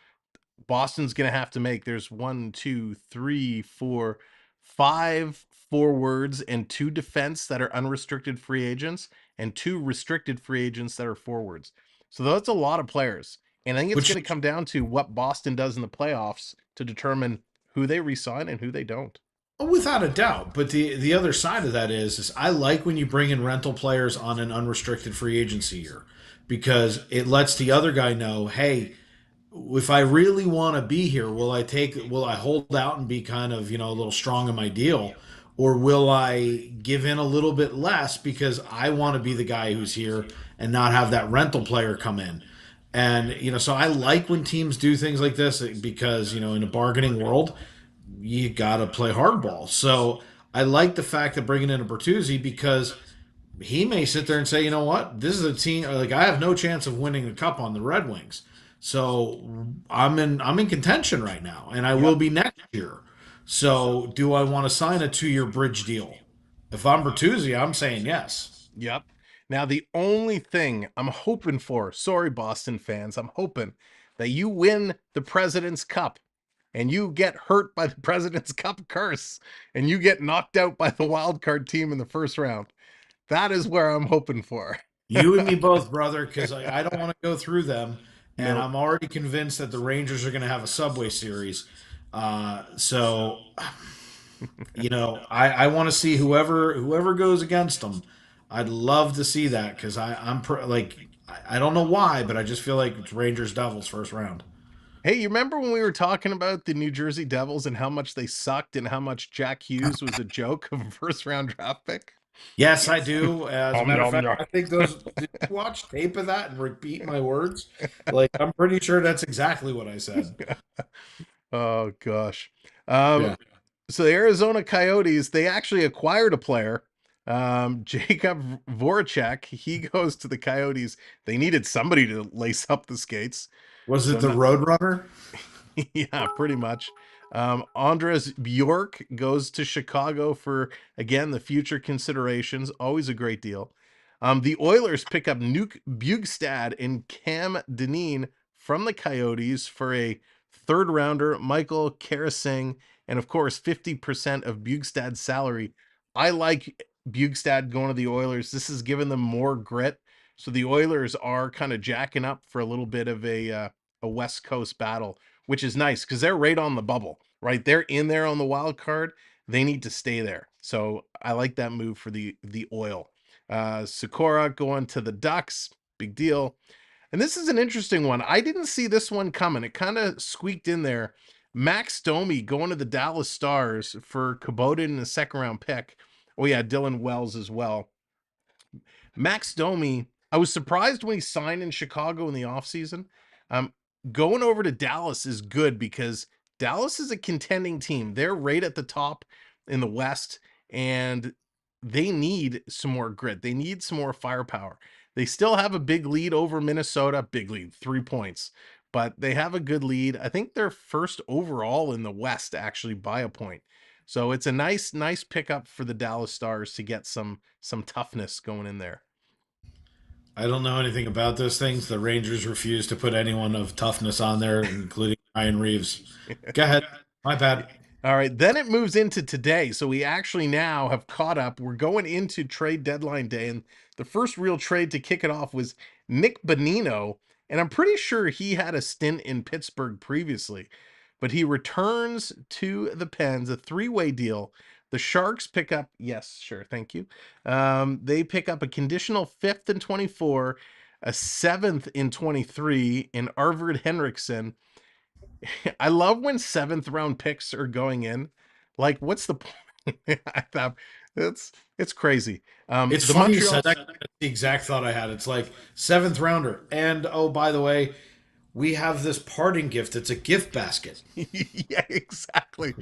Boston's going to have to make. There's one, two, three, four, five forwards and two defense that are unrestricted free agents and two restricted free agents that are forwards. So that's a lot of players. And I think it's Which going to come down to what Boston does in the playoffs to determine who they resign and who they don't. without a doubt. But the other side of that is I like when you bring in rental players on an unrestricted free agency year because it lets the other guy know, hey, if I really want to be here, will I hold out and be kind of, a little strong in my deal? Or will I give in a little bit less because I want to be the guy who's here and not have that rental player come in? And, so I like when teams do things like this because, in a bargaining world, you got to play hardball. So I like the fact that bringing in a Bertuzzi because he may sit there and say, you know what, this is a team like I have no chance of winning the cup on the Red Wings. So I'm in contention right now, and I will Yep. be next year. So do I want to sign a 2-year bridge deal? If I'm Bertuzzi, I'm saying yes. Yep. Now, the only thing I'm hoping for, sorry, Boston fans, I'm hoping that you win the President's Cup and you get hurt by the President's Cup curse and you get knocked out by the wild card team in the first round. That is where I'm hoping for. You and me both, brother, because I don't want to go through them, and Nope. I'm already convinced that the Rangers are going to have a Subway Series. So I want to see whoever goes against them. I'd love to see that because I don't know why, but I just feel like it's Rangers Devils first round. Hey, you remember when we were talking about the New Jersey Devils and how much they sucked and how much Jack Hughes was a joke of a first round draft pick? Yes, I do. As a Om matter of nom fact, nom. I think those. Did you watch tape of that and repeat my words? Like I'm pretty sure that's exactly what I said. Oh gosh. Um, Yeah. so the Arizona Coyotes, they actually acquired a player. Jacob Voracek, he goes to the Coyotes. They needed somebody to lace up the skates. Was it So the Roadrunner? yeah, pretty much. Andres Bjork goes to Chicago for, again, the future considerations. Always a great deal. The Oilers pick up Nuke Bugstad and Cam Dineen from the Coyotes for a third rounder, Michael Karasing, and of course, 50% of Bugstad's salary. I like Bugstad going to the Oilers. This has given them more grit. So the Oilers are kind of jacking up for a little bit of a West Coast battle, which is nice because they're right on the bubble, right? They're in there on the wild card. They need to stay there. So I like that move for the oil. Sakura going to the Ducks, big deal. And this is an interesting one. I didn't see this one coming. It kind of squeaked in there. Max Domi going to the Dallas Stars for Kubota in the second round pick. Oh yeah, Dylan Wells as well. Max Domi, I was surprised when he signed in Chicago in the offseason. Um, Going over to Dallas is good because Dallas is a contending team. They're right at the top in the West, and they need some more grit. They need some more firepower. They still have a big lead over Minnesota, big lead, 3 points, but they have a good lead. I think they're first overall in the West, actually, by a point. So it's a nice pickup for the Dallas Stars to get some toughness going in there. I don't know anything about those things. The Rangers refuse to put anyone of toughness on there, including Ryan Reeves. Go ahead. My bad. All right, then it moves into today. So we actually now have caught up. We're going into trade deadline day, and the first real trade to kick it off was Nick Bonino, and I'm pretty sure he had a stint in Pittsburgh previously, but he returns to the Pens, a three-way deal. The Sharks pick up, yes, sure, thank you. They pick up a conditional fifth in 24, a seventh in 23, and Arvid Henriksen. I love when seventh round picks are going in. Like, what's the point? I thought it's crazy. It's The funny you Montreal, said that. That's the exact thought I had. It's like seventh rounder. And oh, by the way, we have this parting gift. It's a gift basket. Yeah, exactly.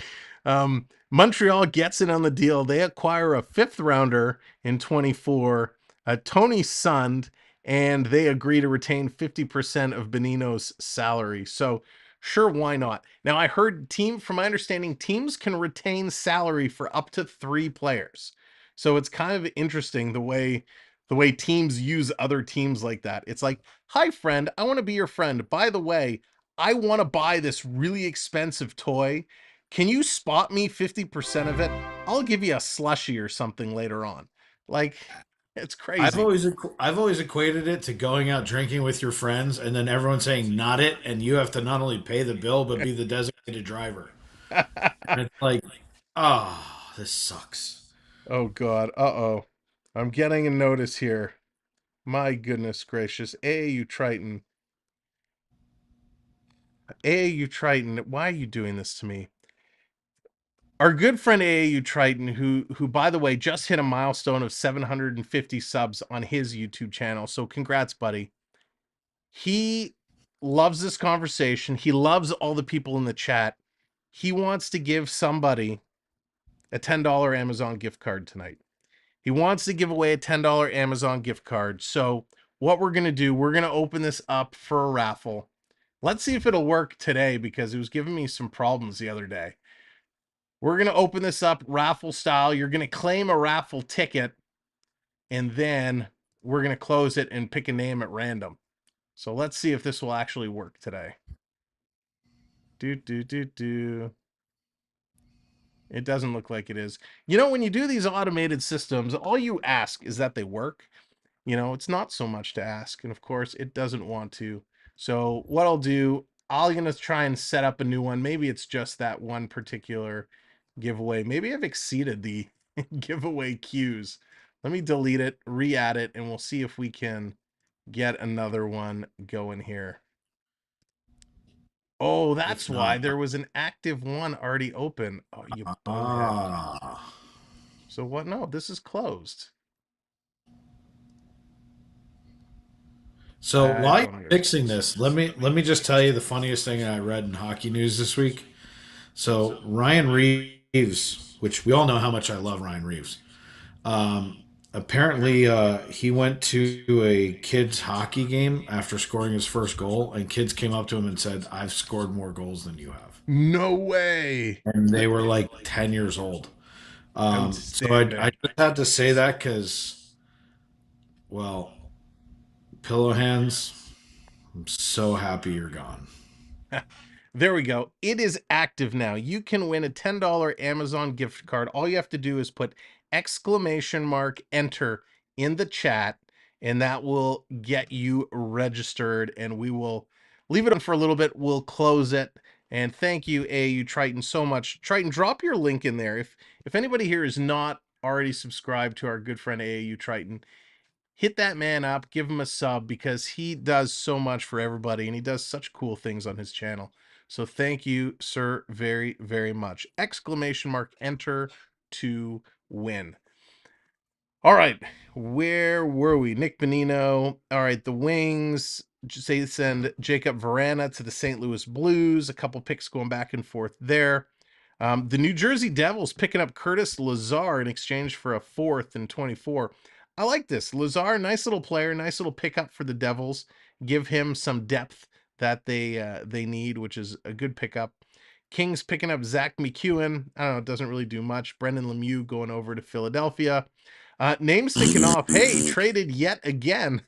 Montreal gets in on the deal. They acquire a fifth rounder in 24, Tony Sund, and they agree to retain 50% of Benino's salary. So, sure, why not? Now, I heard from my understanding, teams can retain salary for up to 3 players. So it's kind of interesting the way teams use other teams like that. It's like, hi, friend, I want to be your friend. By the way, I want to buy this really expensive toy. Can you spot me 50% of it? I'll give you a slushie or something later on. Like, it's crazy. I've always equated it to going out drinking with your friends and then everyone saying not it, and you have to not only pay the bill but be the designated driver. And it's like, oh, this sucks. Oh, God. Uh-oh. I'm getting a notice here. My goodness gracious. AAU Triton. AAU Triton, why are you doing this to me? Our good friend AAU Triton, who by the way just hit a milestone of 750 subs on his YouTube channel. So congrats, buddy. He loves this conversation. He loves all the people in the chat. He wants to give somebody a $10 Amazon gift card tonight. He wants to give away a $10 Amazon gift card. So what we're going to do, we're going to open this up for a raffle. Let's see if it'll work today because it was giving me some problems the other day. We're going to open this up raffle style. You're going to claim a raffle ticket and then we're going to close it and pick a name at random. So let's see if this will actually work today. It doesn't look like it is. You know, when you do these automated systems, all you ask is that they work. You know, it's not so much to ask. And of course, it doesn't want to. So what I'll do, I'm going to try and set up a new one. Maybe it's just that one particular giveaway. Maybe I've exceeded the giveaway queues. Let me delete it, re-add it, and we'll see if we can get another one going here. Oh, that's If why not, there was an active one already open. Oh, you bonehead. ah. So what? No, this is closed. So I while you're don't fixing understand. this, let me just tell you the funniest thing I read in hockey news this week. So Ryan Reeves, which we all know how much I love Ryan Reeves, apparently he went to a kids hockey game after scoring his first goal, and kids came up to him and said, "I've scored more goals than you have," No way. and they were like 10 years old. So I Outstanding. just had to say that because, well, pillow hands, I'm so happy you're gone. There we go. It is active now. You can win a $10 Amazon gift card. All you have to do is put !enter in the chat, and that will get you registered. And we will leave it on for a little bit. We'll close it. And thank you, AU Triton, so much. Triton, drop your link in there. If anybody here is not already subscribed to our good friend AU Triton, hit that man up, give him a sub because he does so much for everybody and he does such cool things on his channel. So thank you, sir, very, very much. !enter to win. All right, where were we? Nick Bonino. All right, the Wings say send Jacob Verana to the St. Louis Blues. A couple picks going back and forth there. The New Jersey Devils picking up Curtis Lazar in exchange for a fourth in 24. I like this. Lazar, nice little player, nice little pickup for the Devils. Give him some depth that they need, which is a good pickup. Kings picking up Zach McEwen. I don't know, it doesn't really do much. Brendan Lemieux going over to Philadelphia. Names ticking off. Hey, traded yet again.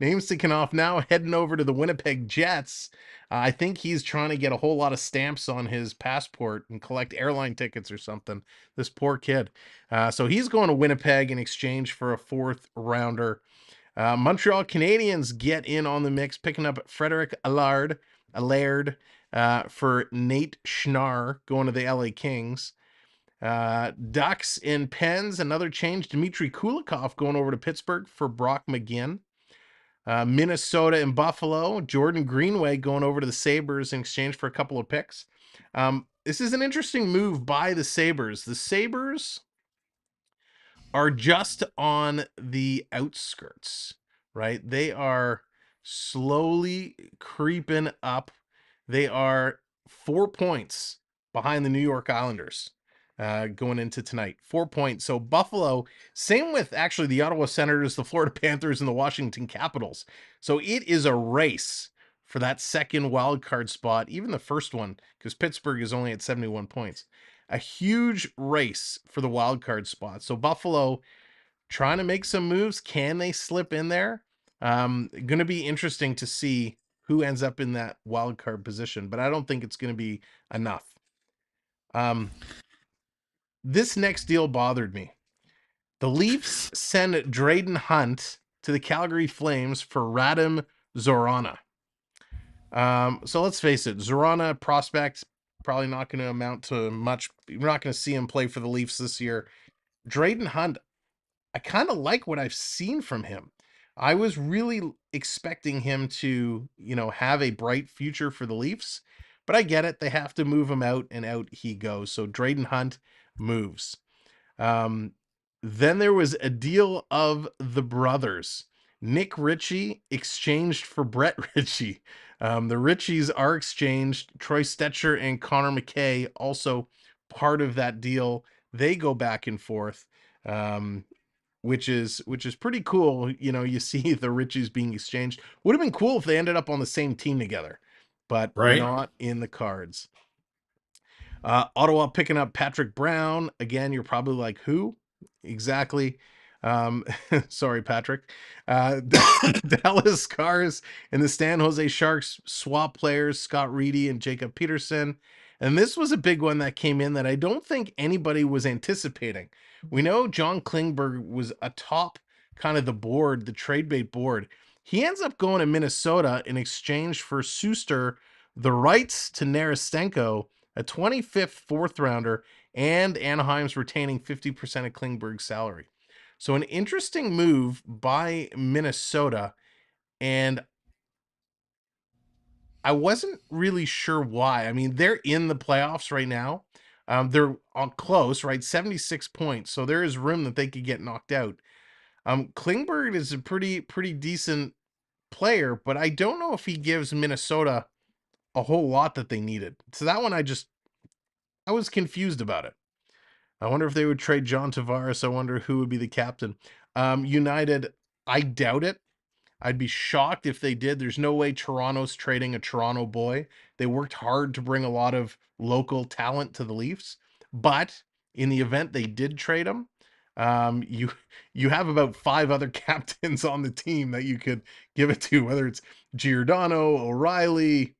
Names ticking off now, heading over to the Winnipeg Jets. I think he's trying to get a whole lot of stamps on his passport and collect airline tickets or something. This poor kid. So he's going to Winnipeg in exchange for a fourth rounder. Montreal Canadiens get in on the mix, picking up Frederick Allard for Nate Schnarr, going to the LA Kings. Ducks in Pens, another change. Dmitry Kulikov going over to Pittsburgh for Brock McGinn. Minnesota and Buffalo. Jordan Greenway going over to the Sabres in exchange for a couple of picks. This is an interesting move by the Sabres. The Sabres are just on the outskirts, right? They are slowly creeping up. They are 4 points behind the New York Islanders going into tonight. 4 points. So Buffalo, same with actually the Ottawa Senators, the Florida Panthers, and the Washington Capitals. So it is a race for that second wild card spot, even the first one, because Pittsburgh is only at 71 points. A huge race for the wild card spot. So Buffalo trying to make some moves. Can they slip in there? Going to be interesting to see who ends up in that wild card position, but I don't think it's going to be enough. This next deal bothered me. The Leafs send Drayden Hunt to the Calgary Flames for Radim Zorana. So let's face it, Zorana prospect probably not going to amount to much. You're not going to see him play for the Leafs this year. Drayden Hunt, I kind of like what I've seen from him. I was really expecting him to, have a bright future for the Leafs, but I get it. They have to move him out, and out he goes. So Drayden Hunt moves. Then there was a deal of the brothers. Nick Ritchie exchanged for Brett Ritchie. The Ritchies are exchanged. Troy Stetcher and Connor McKay also part of that deal. They go back and forth. Which is pretty cool. You see the Richies being exchanged. Would have been cool if they ended up on the same team together, but Right. not in the cards. Ottawa picking up Patrick Brown. Again, you're probably like, who? Exactly. Sorry, Patrick. Dallas Stars and the San Jose Sharks swap players, Scott Reedy and Jacob Peterson. And this was a big one that came in that I don't think anybody was anticipating. We know John Klingberg was atop kind of the board, the trade bait board. He ends up going to Minnesota in exchange for Suster, the rights to Narastenko, a 25th fourth rounder, and Anaheim's retaining 50% of Klingberg's salary. So an interesting move by Minnesota, and I wasn't really sure why. I mean, they're in the playoffs right now. They're on close, right? 76 points. So there is room that they could get knocked out. Klingberg is a pretty decent player, but I don't know if he gives Minnesota a whole lot that they needed. So that one I was confused about it. I wonder if they would trade John Tavares. I wonder who would be the captain. United, I doubt it. I'd be shocked if they did. There's no way Toronto's trading a Toronto boy. They worked hard to bring a lot of local talent to the Leafs, but in the event they did trade him, you have about 5 other captains on the team that you could give it to, whether it's Giordano, O'Reilly,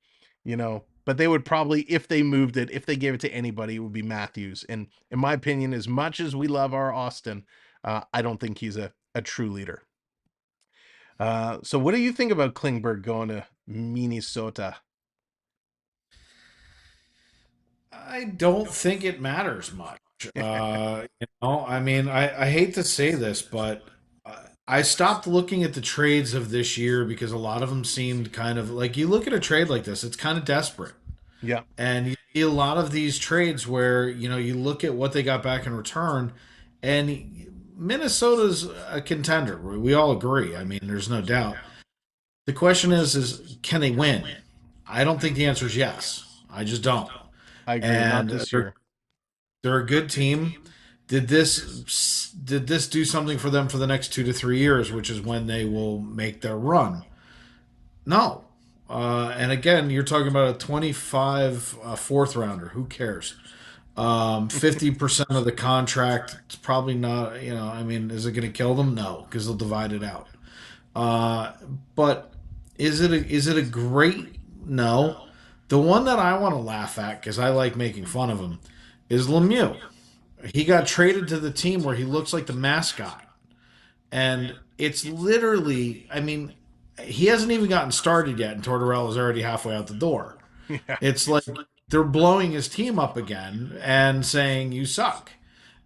but they would probably, if they moved it, if they gave it to anybody, it would be Matthews. And in my opinion, as much as we love our Austin, I don't think he's a true leader. So what do you think about Klingberg going to Minnesota? I don't think it matters much. I mean, I hate to say this, but I stopped looking at the trades of this year because a lot of them seemed kind of like, you look at a trade like this, it's kind of desperate. Yeah. And you see a lot of these trades where, you look at what they got back in return, and Minnesota's a contender. We all agree. I mean, there's no doubt. The question is can they win? I don't think the answer is yes. I just don't. I agree. And Not this year. they're a good team. Did this do something for them for the next 2 to 3 years, which is when they will make their run? No. And again, you're talking about a 25 fourth rounder. Who cares? 50% of the contract. It's probably not. I mean, is it going to kill them? No, because they'll divide it out. But is it a great? No. The one that I want to laugh at, because I like making fun of him, is Lemieux. He got traded to the team where he looks like the mascot. And it's literally, I mean, he hasn't even gotten started yet, and Tortorella's already halfway out the door. Yeah. It's like they're blowing his team up again and saying, you suck.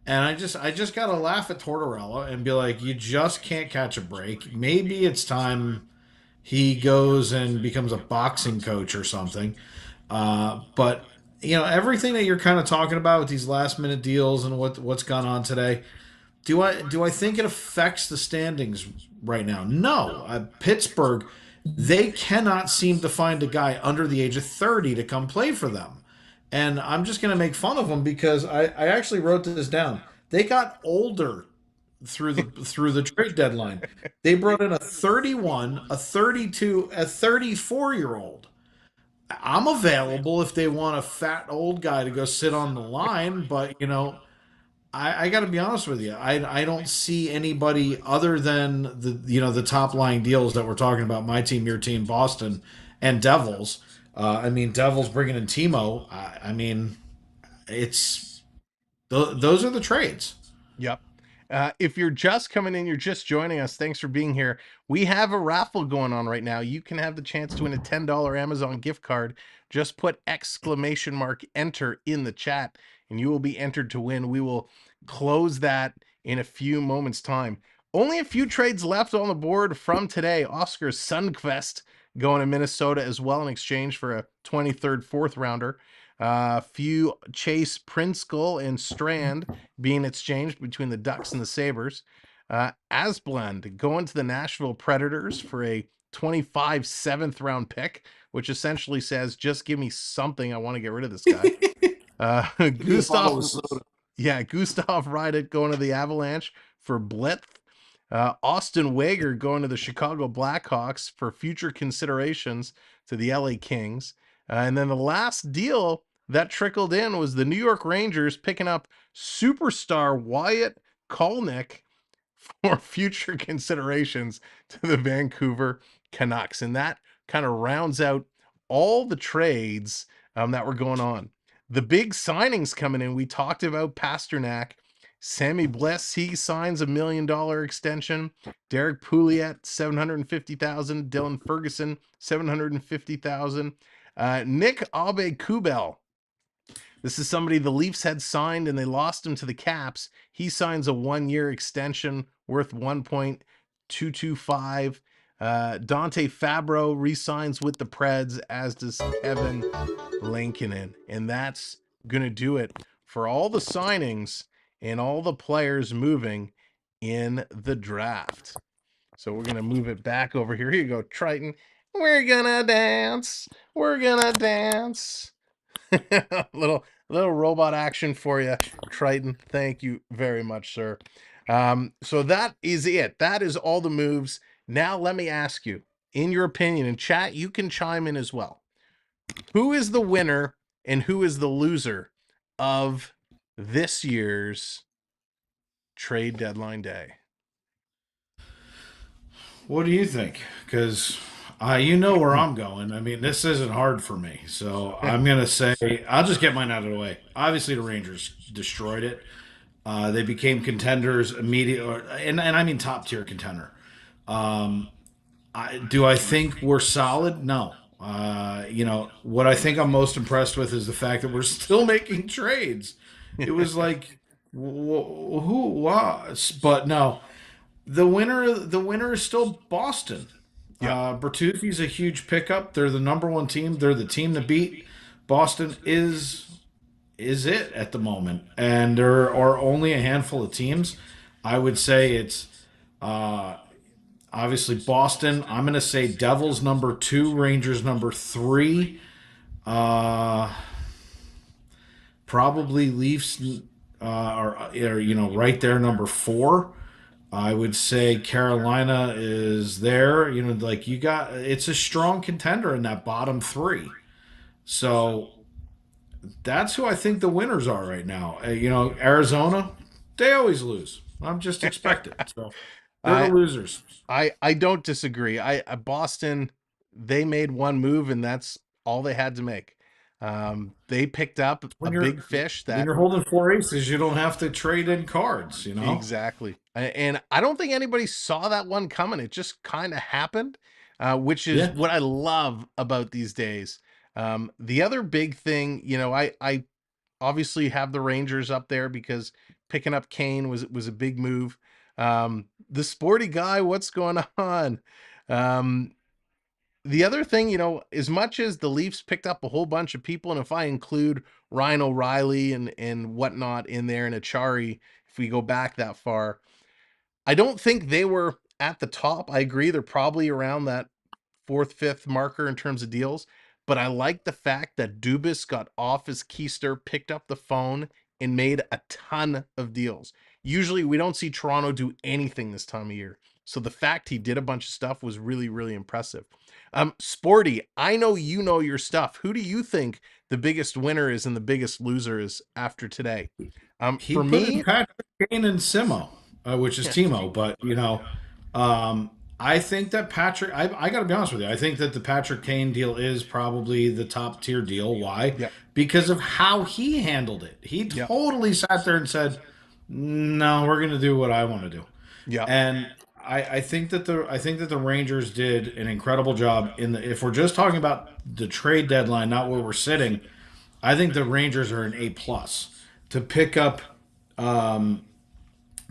And I just got to laugh at Tortorella and be like, you just can't catch a break. Maybe it's time he goes and becomes a boxing coach or something. But everything that you're kind of talking about with these last minute deals and what's gone on today, do I think it affects the standings right now? No. Pittsburgh, they cannot seem to find a guy under the age of 30 to come play for them. And I'm just going to make fun of them because I actually wrote this down. They got older through the trade deadline. They brought in a 31, a 32, a 34-year old. I'm available if they want a fat old guy to go sit on the line, but I got to be honest with you. I don't see anybody other than the top line deals that we're talking about. My team, your team, Boston, and Devils. I mean, Devils bringing in Timo. I mean, it's those are the trades. Yep. If you're just coming in, you're just joining us, thanks for being here. We have a raffle going on right now. You can have the chance to win a $10 Amazon gift card. Just put !enter in the chat and you will be entered to win. We will close that in a few moments' time. Only a few trades left on the board from today. Oscar Sundqvist going to Minnesota as well in exchange for a 23rd, 4th rounder. Few Chase Prinskell and Strand being exchanged between the Ducks and the Sabres. Asplund going to the Nashville Predators for a 25 7th round pick, which essentially says, just give me something. I want to get rid of this guy. Gustav Rydick going to the Avalanche for Blitz. Austin Wager going to the Chicago Blackhawks for future considerations to the LA Kings. And then the last deal that trickled in was the New York Rangers picking up superstar Wyatt Kalnick for future considerations to the Vancouver Canucks. And that kind of rounds out all the trades that were going on. The big signings coming in, we talked about Pasternak. Sammy Bliss, he signs $1 million extension. Derek Pouliot, $750,000. Dylan Ferguson, $750,000. Nick Aube-Kubel. This is somebody the Leafs had signed and they lost him to the Caps. He signs a 1-year extension worth 1.225. Dante Fabro re-signs with the Preds, as does Kevin Lankinen. And that's going to do it for all the signings and all the players moving in the draft. So we're going to move it back over here. Here you go, Triton. We're going to dance. We're going to dance. little robot action for you, Triton. Thank you very much, sir. So that is it. That is all the moves. Now let me ask you, in your opinion, in chat, you can chime in as well. Who is the winner and who is the loser of this year's trade deadline day? What do you think? Because you know where I'm going. I mean, this isn't hard for me. So I'm going to say, I'll just get mine out of the way. Obviously, the Rangers destroyed it. They became contenders immediately, and I mean top tier contender. Do I think we're solid? No. What I think I'm most impressed with is the fact that we're still making trades. It was like, who was? But no, the winner is still Boston. Yeah. Bertuzzi's a huge pickup. They're the number one team. They're the team to beat. Boston is it at the moment, and there are only a handful of teams. I would say it's obviously Boston. I'm going to say Devils number 2, Rangers number 3, probably Leafs are right there number 4. I would say Carolina is there. Like it's a strong contender in that bottom 3. So that's who I think the winners are right now. Arizona, they always lose. I'm just expected. So they're the losers. I don't disagree. Boston, they made one move and that's all they had to make. They picked up a big fish that when you're holding 4 aces, you don't have to trade in cards, Exactly. And I don't think anybody saw that one coming. It just kind of happened, which is what I love about these days. The other big thing, I obviously have the Rangers up there because picking up Kane was a big move. The sporty guy, what's going on? The other thing, as much as the Leafs picked up a whole bunch of people, and if I include Ryan O'Reilly and whatnot in there, and Achari, if we go back that far, I don't think they were at the top. I agree, they're probably around that fourth, fifth marker in terms of deals. But I like the fact that Dubas got off his keister, picked up the phone, and made a ton of deals. Usually we don't see Toronto do anything this time of year. So the fact he did a bunch of stuff was really, really impressive. Sporty, I know you know your stuff. Who do you think the biggest winner is and the biggest loser is after today? He For put in me, Patrick Kane and Simo, which is yeah, Timo. But I think that Patrick. I got to be honest with you. I think that the Patrick Kane deal is probably the top tier deal. Why? yep, Because of how he handled it. He yep, totally sat there and said, "No, we're going to do what I want to do." yep, And I think that the Rangers did an incredible job in the. If we're just talking about the trade deadline, not where we're sitting, I think the Rangers are an A plus to pick up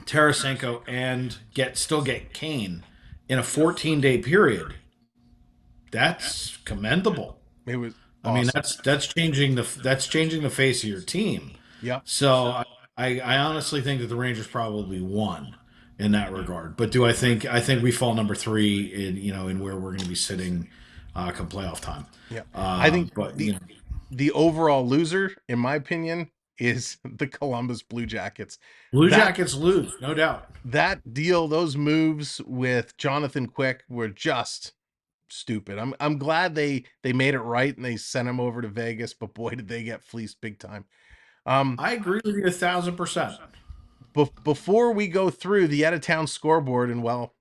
Tarasenko and still get Kane in a 14-day period. That's commendable. it was I mean, awesome. that's changing the face of your team. Yep. So I honestly think that the Rangers probably won in that regard. But do I think we fall number 3 in where we're going to be sitting come playoff time. Yeah. I think But the overall loser, in my opinion, is the Columbus Blue Jackets. Blue That Jackets lose, no doubt. that deal, those moves with Jonathan Quick were just stupid. I'm glad they made it right and they sent him over to Vegas, but boy, did they get fleeced big time. I agree with you 1,000%. Before we go through the out of town scoreboard, and well,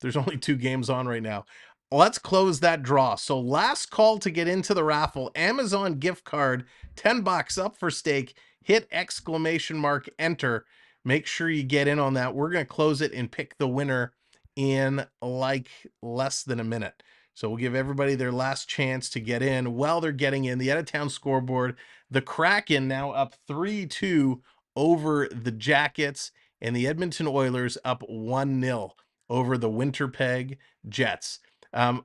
there's only 2 games on right now. Let's close that draw. So last call to get into the raffle, Amazon gift card, $10 up for stake, hit exclamation mark, enter. Make sure you get in on that. We're going to close it and pick the winner in like less than a minute. So we'll give everybody their last chance to get in while they're getting in. The out of town scoreboard, the Kraken now up 3-2 over the Jackets, and the Edmonton Oilers up 1-0 over the Winnipeg Jets.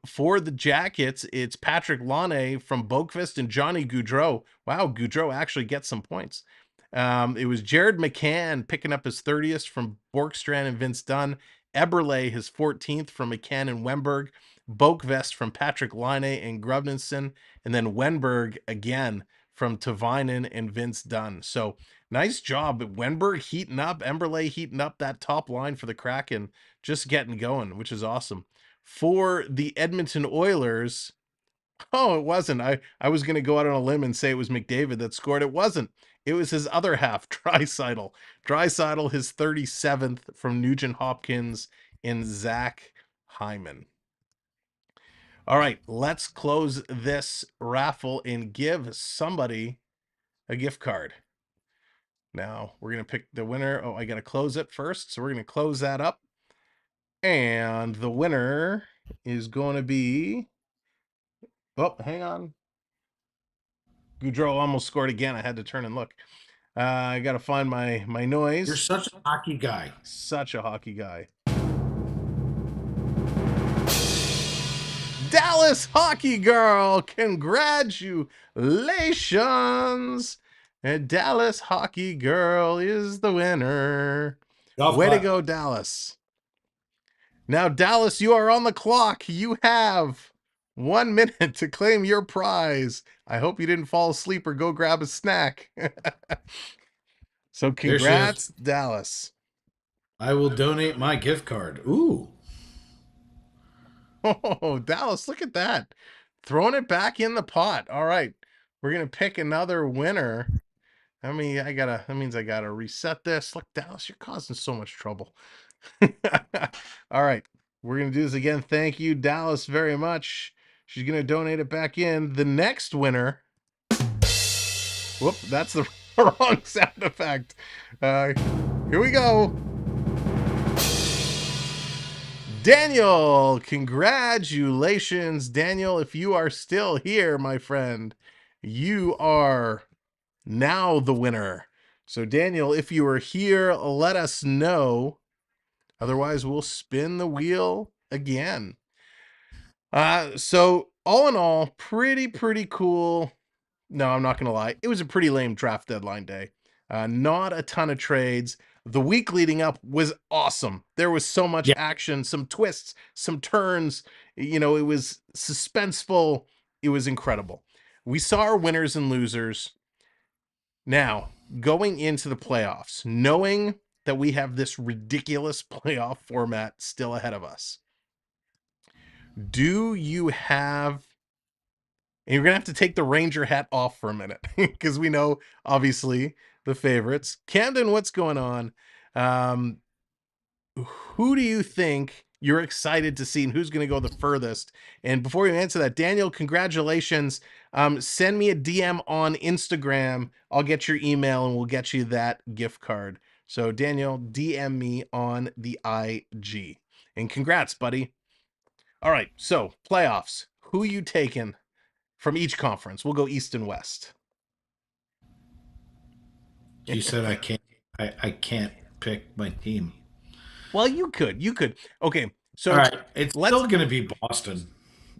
For the Jackets, it's Patrick Laine from Boqvist and Johnny Gaudreau. Wow, Gaudreau actually gets some points. It was Jared McCann picking up his 30th from Borkstrand and Vince Dunn. Eberle his 14th from McCann and Wenberg. Boqvist from Patrick Laine and Grubninson. And then Wenberg again from Tavainen and Vince Dunn. So nice job. Wenberg heating up, Eberle heating up that top line for the Kraken, just getting going, which is awesome. For the Edmonton Oilers, oh, it wasn't. I was going to go out on a limb and say it was McDavid that scored. It wasn't. It was his other half, Draisaitl. Draisaitl, his 37th from Nugent Hopkins and Zach Hyman. All right, let's close this raffle and give somebody a gift card. Now we're going to pick the winner. Oh, I got to close it first. So we're going to close that up. And the winner is going to be, oh, hang on. Gaudreau almost scored again. I had to turn and look. I got to find my noise. You're such a hockey guy. Such a hockey guy. Dallas Hockey Girl, congratulations. And Dallas Hockey Girl is the winner. Way to go, Dallas. Now, Dallas, you are on the clock. You have 1 minute to claim your prize. I hope you didn't fall asleep or go grab a snack. So congrats, Dallas. I will donate my gift card. Ooh. Oh, Dallas, look at that. Throwing it back in the pot. All right. We're going to pick another winner. I mean, that means I gotta reset this. Look, Dallas, you're causing so much trouble. All right, we're gonna do this again. Thank you, Dallas, very much. She's gonna donate it back in. The next winner. Whoop, that's the wrong sound effect. Here we go. Daniel, congratulations, Daniel. If you are still here, my friend, you are now the winner. So Daniel, if you are here, let us know. Otherwise, we'll spin the wheel again. So all in all, pretty cool. No, I'm not going to lie. It was a pretty lame draft deadline day. Not a ton of trades. The week leading up was awesome. There was so much Yeah. action, some twists, some turns. You know, it was suspenseful. It was incredible. We saw our winners and losers. Now, going into the playoffs, knowing that we have this ridiculous playoff format still ahead of us, do you have, and you're going to have to take the Ranger hat off for a minute because we know, obviously, the favorites. Camden, what's going on? Who do you think you're excited to see and who's going to go the furthest? And before you answer that, Daniel, congratulations. Send me a DM on Instagram. I'll get your email and we'll get you that gift card. So Daniel, DM me on the IG. And congrats, buddy. All right, so playoffs. Who you taking from each conference? We'll go East and West. You said I can't pick my team. Well, you could. Okay, so All right, it's let's still going to be Boston.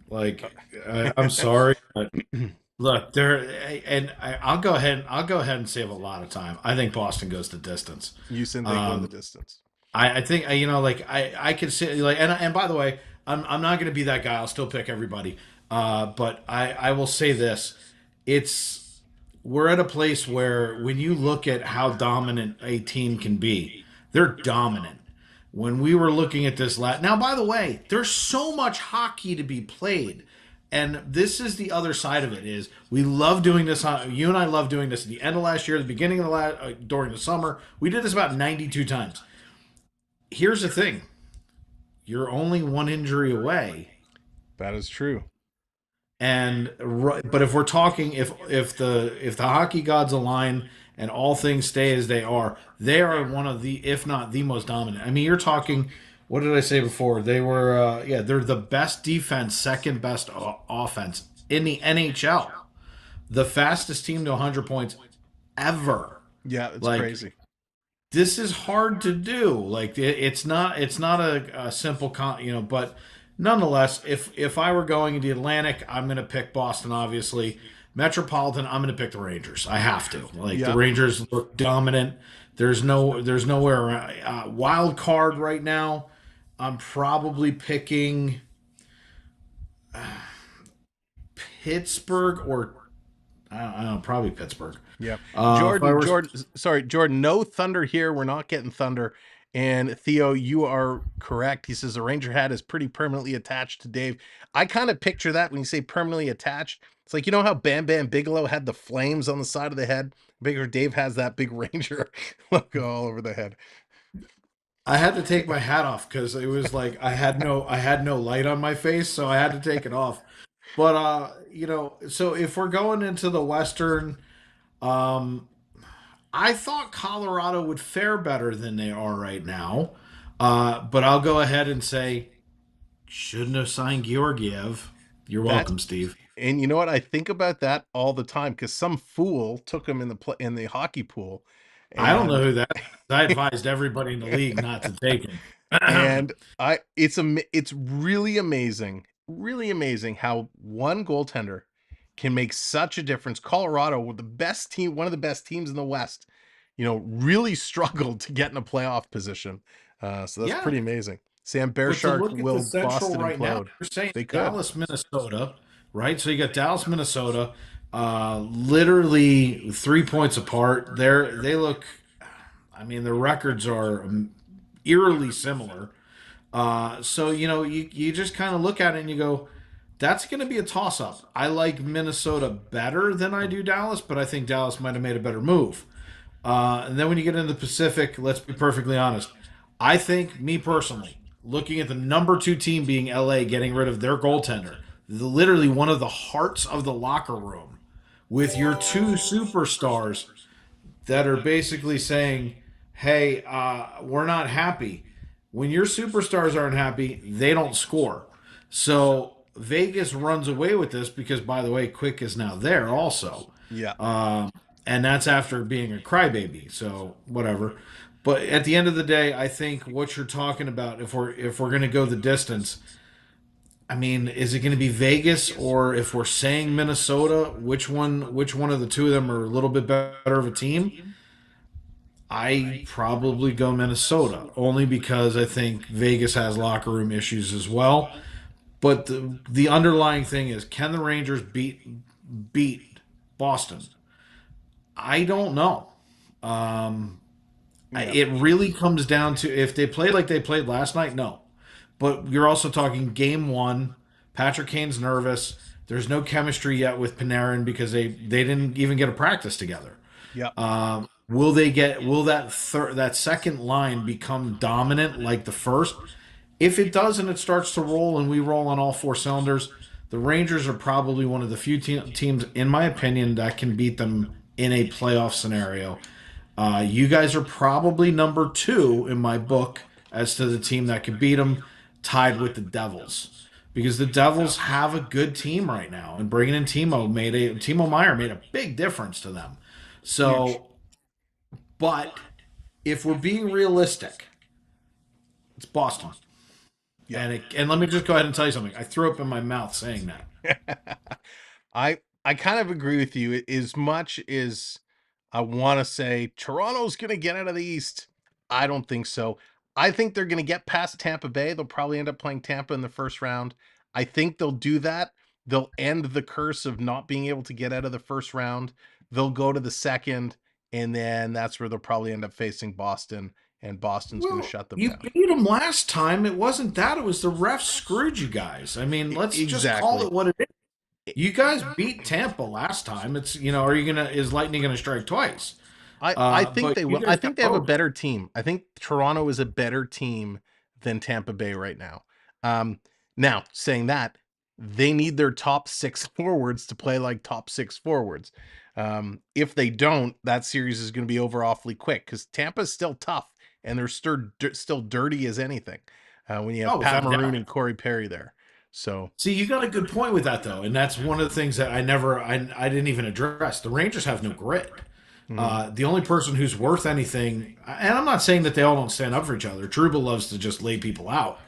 Like, I'm sorry, but look, I'll go ahead and save a lot of time. I think Boston goes the distance. you said they go the distance. I think you know, like I could say, like, and by the way, I'm not going to be that guy. I'll still pick everybody. But I will say this: we're at a place where when you look at how dominant a team can be, they're dominant. When we were looking at this now, by the way, there's so much hockey to be played. And this is the other side of it is we love doing this. You and I love doing this at the end of last year, the beginning of during the summer. We did this about 92 times. Here's the thing. You're only one injury away. That is true. But if we're talking if the hockey gods align and all things stay as they are one of the, if not the most dominant. I mean, you're talking, what did I say before? They were they're the best defense, second best offense in the NHL. The fastest team to 100 points ever. Yeah, it's crazy. This is hard to do. Like it's not a simple but nonetheless, if I were going in the Atlantic, I'm going to pick Boston, obviously. Metropolitan, I'm going to pick the Rangers. I have to. The Rangers look dominant. There's nowhere around. Wild card right now, I'm probably picking Pittsburgh or I don't know, probably Pittsburgh. Yeah. Jordan, no Thunder here. We're not getting Thunder. And Theo, you are correct. He says the Ranger hat is pretty permanently attached to Dave. I kind of picture that when you say permanently attached. It's like, you know how Bam Bam Bigelow had the flames on the side of the head? Bigger Dave has that big Ranger logo all over the head. I had to take my hat off because it was like I had no light on my face, so I had to take it off. But so if we're going into the Western, I thought Colorado would fare better than they are right now. But I'll go ahead and say, shouldn't have signed Georgiev. You're welcome, Steve. And you know what? I think about that all the time because some fool took him in the hockey pool. I don't know who that is. I advised everybody in the league not to take him. And it's really amazing how one goaltender can make such a difference. Colorado, with the best team, one of the best teams in the West, really struggled to get in a playoff position. So that's pretty amazing. Sam Bearshark will Boston right implode. Now, you're saying Dallas, Minnesota, right? So you got Dallas, Minnesota, literally 3 points apart. They look, I mean, their records are eerily similar. So you just kind of look at it and you go, that's going to be a toss-up. I like Minnesota better than I do Dallas, but I think Dallas might have made a better move. And then when you get into the Pacific, let's be perfectly honest. I think, me personally, looking at the number 2 team being LA, getting rid of their goaltender, literally one of the hearts of the locker room, with your 2 superstars that are basically saying, hey, we're not happy. When your superstars aren't happy, they don't score. So Vegas runs away with this because, by the way, Quick is now there also. Yeah. And that's after being a crybaby. So whatever. But at the end of the day, I think what you're talking about, if we're going to go the distance, I mean, is it going to be Vegas, or if we're saying Minnesota, which one of the two of them are a little bit better of a team? I probably go Minnesota only because I think Vegas has locker room issues as well. But the underlying thing is, can the Rangers beat Boston? I don't know. Um, Yeah. it really comes down to if they play like they played last night. No, but you're also talking game one. Patrick Kane's nervous. There's no chemistry yet with Panarin because they didn't even get a practice together. Yep. Will that second line become dominant like the first? If it does and it starts to roll and we roll on all four cylinders, the Rangers are probably one of the few teams, in my opinion, that can beat them in a playoff scenario. You guys are probably number two in my book as to the team that can beat them, tied with the Devils. Because the Devils have a good team right now, and bringing in Timo Meyer made a big difference to them. Huge. So, but if we're being realistic, it's Boston. Yep. And let me just go ahead and tell you something. I threw up in my mouth saying that. I kind of agree with you. As much as I want to say Toronto's going to get out of the East, I don't think so. I think they're going to get past Tampa Bay. They'll probably end up playing Tampa in the first round. I think they'll do that. They'll end the curse of not being able to get out of the first round. They'll go to the second, and then that's where they'll probably end up facing Boston, and Boston's going to Well, shut them you down. beat them last time. It wasn't that. It was the refs screwed you guys. I mean, let's just call Exactly. it what it is. You guys beat Tampa last time. It's are you gonna is lightning gonna strike twice? I think But they you will. I guys think got they have a both. better team. I think Toronto is a better team than Tampa Bay right now. Now saying that, they need their top six forwards to play like top six forwards. If they don't, that series is going to be over awfully quick because Tampa's still tough and they're still dirty as anything. When you have Oh, Pat without a Maroon doubt. and Corey Perry there, so See, you got a good point with that though, and that's one of the things that I didn't even address. The Rangers have no grit. mhm. The only person who's worth anything, and I'm not saying that they all don't stand up for each other. Trouba loves to just lay people out,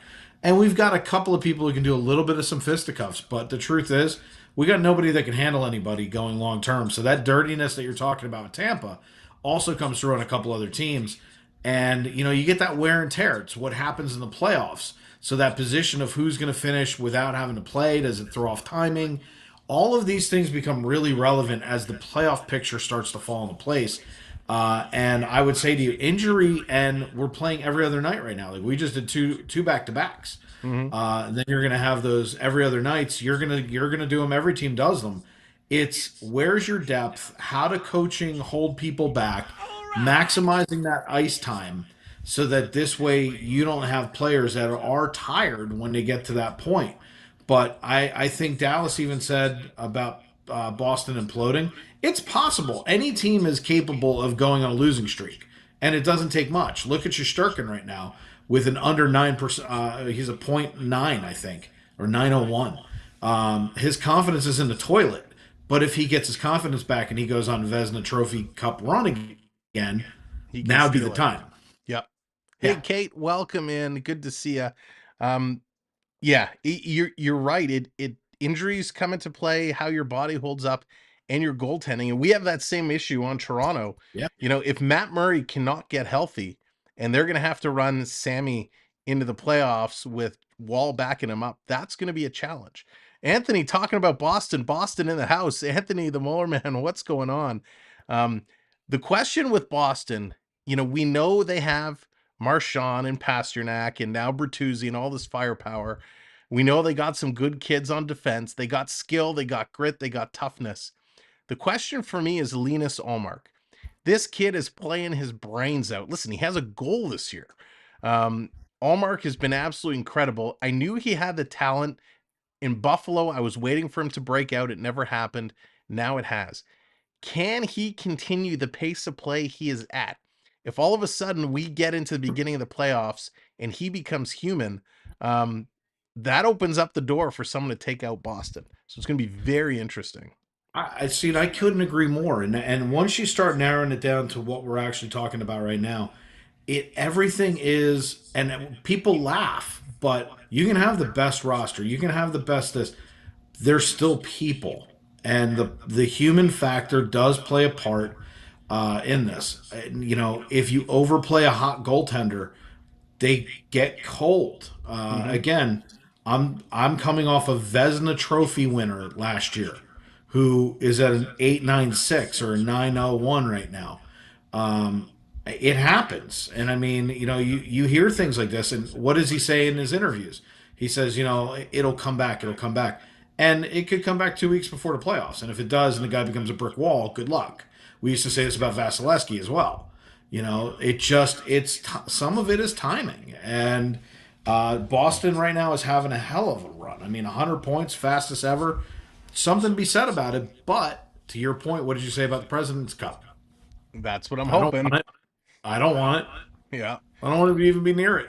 and we've got a couple of people who can do a little bit of some fisticuffs. But the truth is, we got nobody that can handle anybody going long term. So that dirtiness that you're talking about in Tampa also comes through on a couple other teams, and you get that wear and tear. It's what happens in the playoffs. So that position of who's going to finish without having to play, does it throw off timing? All of these things become really relevant as the playoff picture starts to fall into place. And I would say to you, injury, and we're playing every other night right now. Like we just did two back to backs. Mhm. Then you're gonna have those every other nights. You're gonna do them. Every team does them. It's where's your depth? How to coaching hold people back, maximizing that ice time, so that this way you don't have players that are tired when they get to that point. But I think Dallas even said about Boston imploding. It's possible. Any team is capable of going on a losing streak, and it doesn't take much. Look at Shusterkin right now with an under 9%. He's a .9, I think, or 901. His confidence is in the toilet. But if he gets his confidence back and he goes on Vesna Trophy Cup run again, He can now would be the steal it. time. Yep. Hey, Yeah. Kate, welcome in. Good to see you. Um, Yeah, you're right. It injuries come into play, how your body holds up, and your goaltending. And we have that same issue on Toronto. Yeah. If Matt Murray cannot get healthy, and they're going to have to run Sammy into the playoffs with Wall backing him up, that's going to be a challenge. Anthony talking about Boston in the house. Anthony, the Muller man, what's going on? Um, the question with Boston, we know they have Marchand and Pasternak and now Bertuzzi and all this firepower. We know they got some good kids on defense. They got skill, they got grit, they got toughness. The question for me is Linus Allmark. This kid is playing his brains out. Listen, he has a goal this year. Um, Allmark has been absolutely incredible. I knew he had the talent in Buffalo. I was waiting for him to break out. It never happened. Now it has. Can he continue the pace of play he is at? If all of a sudden we get into the beginning of the playoffs and he becomes human, um, that opens up the door for someone to take out Boston. So it's going to be very interesting. I see. I couldn't agree more. And once you start narrowing it down to what we're actually talking about right now, everything is, and people laugh, but you can have the best roster, you can have the best this. They're still people, and the human factor does play a part. in this. You know, if you overplay a hot goaltender, they get cold. Hmm. Again, I'm coming off a Vezina Trophy winner last year, who is at an 8.96 or a 9.01 right now. It happens, and I mean, you know, you hear things like this, and what does he say in his interviews? He says, you know, it'll come back, it'll come back, and it could come back 2 weeks before the playoffs. And if it does, and the guy becomes a brick wall, good luck. We used to say this about Vasilevsky as well. You know, some of it is timing, and Boston right now is having a hell of a run. I mean, 100 points, fastest ever. Something to be said about it. But to your point, what did you say about the President's Cup? That's what I'm I don't want hoping. it. I don't want it. Yeah. I don't want to even be near it.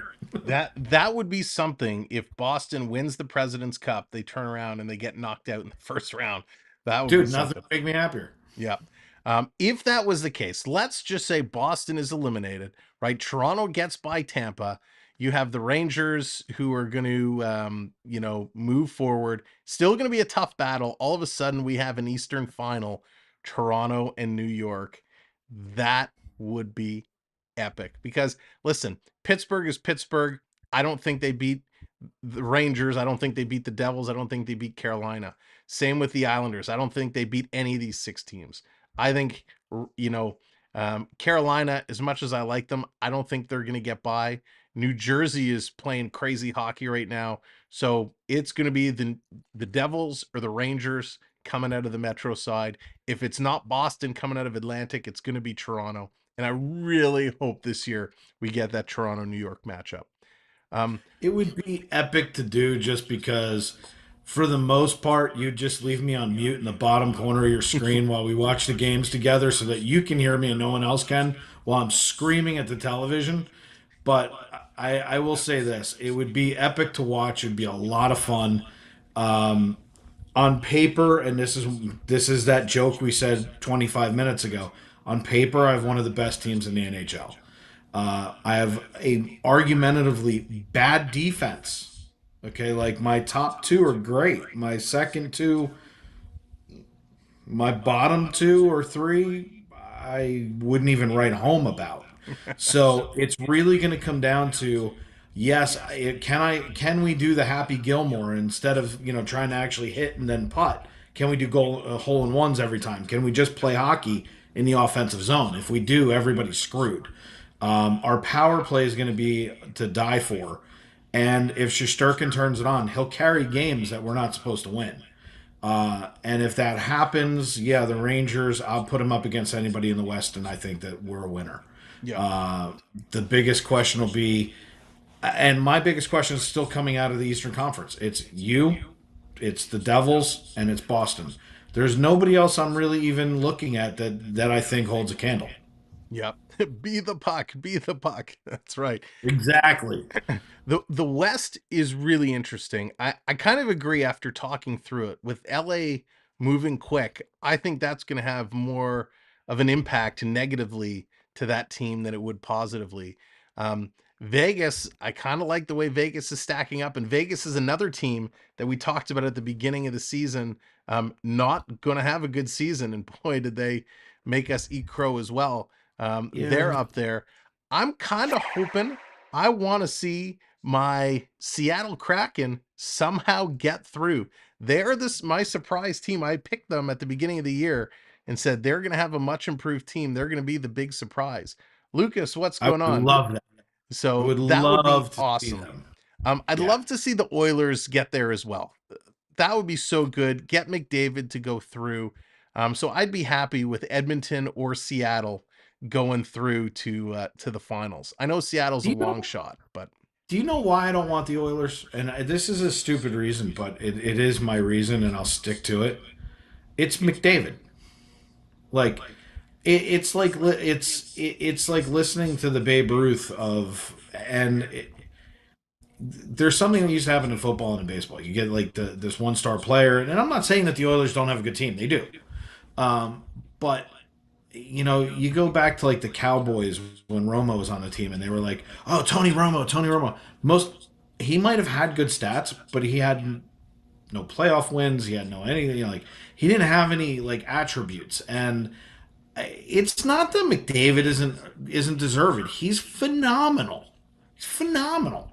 That would be something if Boston wins the President's Cup, they turn around and they get knocked out in the first round. That would be Dude, nothing something. would make me happier. Yeah. If that was the case, let's just say Boston is eliminated, right? Toronto gets by Tampa. You have the Rangers who are going to, move forward. Still going to be a tough battle. All of a sudden, we have an Eastern final, Toronto and New York. That would be epic because, listen, Pittsburgh is Pittsburgh. I don't think they beat the Rangers. I don't think they beat the Devils. I don't think they beat Carolina. Same with the Islanders. I don't think they beat any of these six teams. I think, Carolina, as much as I like them, I don't think they're going to get by. New Jersey is playing crazy hockey right now. So it's going to be the Devils or the Rangers coming out of the Metro side. If it's not Boston coming out of Atlantic, it's going to be Toronto. And I really hope this year we get that Toronto New York matchup. Um, It would be epic to do just because, for the most part, you just leave me on mute in the bottom corner of your screen while we watch the games together so that you can hear me and no one else can while I'm screaming at the television. But I will say this: it would be epic to watch. It'd be a lot of fun. Um, on paper, and this is that joke we said 25 minutes ago. On paper, I have one of the best teams in the NHL. I have a argumentatively bad defense. Okay, like my top two are great. My second two, my bottom two or three, I wouldn't even write home about. So it's really going to come down to, yes, can we do the Happy Gilmore instead of trying to actually hit and then putt? Can we do goal hole in ones every time? Can we just play hockey in the offensive zone? If we do, everybody's screwed. Our power play is going to be to die for, and if Shesterkin turns it on, he'll carry games that we're not supposed to win. And if that happens, yeah, the Rangers, I'll put them up against anybody in the West, and I think that we're a winner. yeah. The biggest question will be, and my biggest question is still coming out of the Eastern Conference. It's you, it's the Devils, and it's Boston. There's nobody else I'm really even looking at that I think holds a candle. Yep. Be the puck. Be the puck. That's right. Exactly. The West is really interesting. I kind of agree after talking through it. With LA moving quick, I think that's going to have more of an impact negatively to that team than it would positively. Vegas, I kind of like the way Vegas is stacking up, and Vegas is another team that we talked about at the beginning of the season. Not going to have a good season, and boy, did they make us eat crow as well. They're Yeah. up there. I'm kind of hoping, I want to see my Seattle Kraken somehow get through. They're my surprise team. I picked them at the beginning of the year and said they're going to have a much improved team. They're going to be the big surprise. Lucas, what's I going would on? love that. I So would that would be love to see awesome. them. I'd Yeah. love to see the Oilers get there as well. That would be so good. Get McDavid to go through. So I'd be happy with Edmonton or Seattle going through to the finals. I know Seattle's Do a you long know? shot, but Do you know why I don't want the Oilers? And this is a stupid reason, but it is my reason, and I'll stick to it. It's McDavid. Like it's like it's like listening to the Babe Ruth of, and there's something that used to happen in football and in baseball. You get like this one star player, and I'm not saying that the Oilers don't have a good team. They do. But you go back to like the Cowboys when Romo was on the team, and they were like, "Oh, Tony Romo, Tony Romo." He might have had good stats, but he had no playoff wins. He had no anything. Like he didn't have any like attributes, and it's not that McDavid isn't deserving. He's phenomenal. He's phenomenal.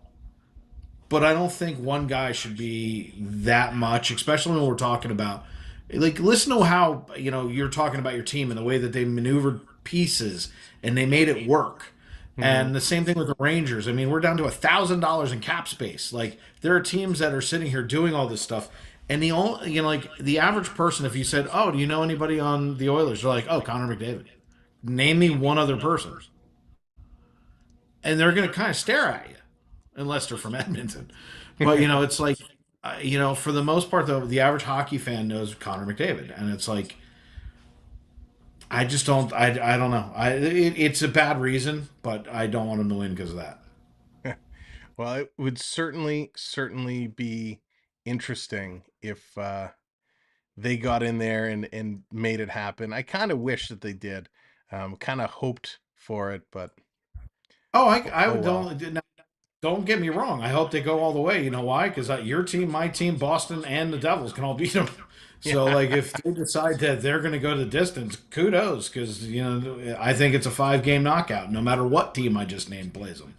But I don't think one guy should be that much, especially when we're talking about like listen to how you're talking about your team and the way that they maneuvered pieces and they made it work. Mhm. And the same thing with the Rangers. I mean, we're down to $1,000 in cap space. Like there are teams that are sitting here doing all this stuff, and the only like the average person, if you said, "Oh, do you know anybody on the Oilers?" They're like, "Oh, Connor McDavid." Name me one other person, and they're going to kind of stare at you unless they're from Edmonton. But it's like, for the most part, though, the average hockey fan knows Connor McDavid, and it's like, I just don't, I don't know. It's a bad reason, but I don't want him to win because of that. Well, it would certainly be interesting if they got in there and made it happen. I kind of wish that they did. Kind of hoped for it, but Oh, oh I well. don't get me wrong. I hope they go all the way. You know why? Because your team, my team, Boston, and the Devils can all beat them. So, Yeah. like, if they decide that they're going to go the distance, kudos. Because I think it's a 5-game knockout. No matter what team I just named plays them,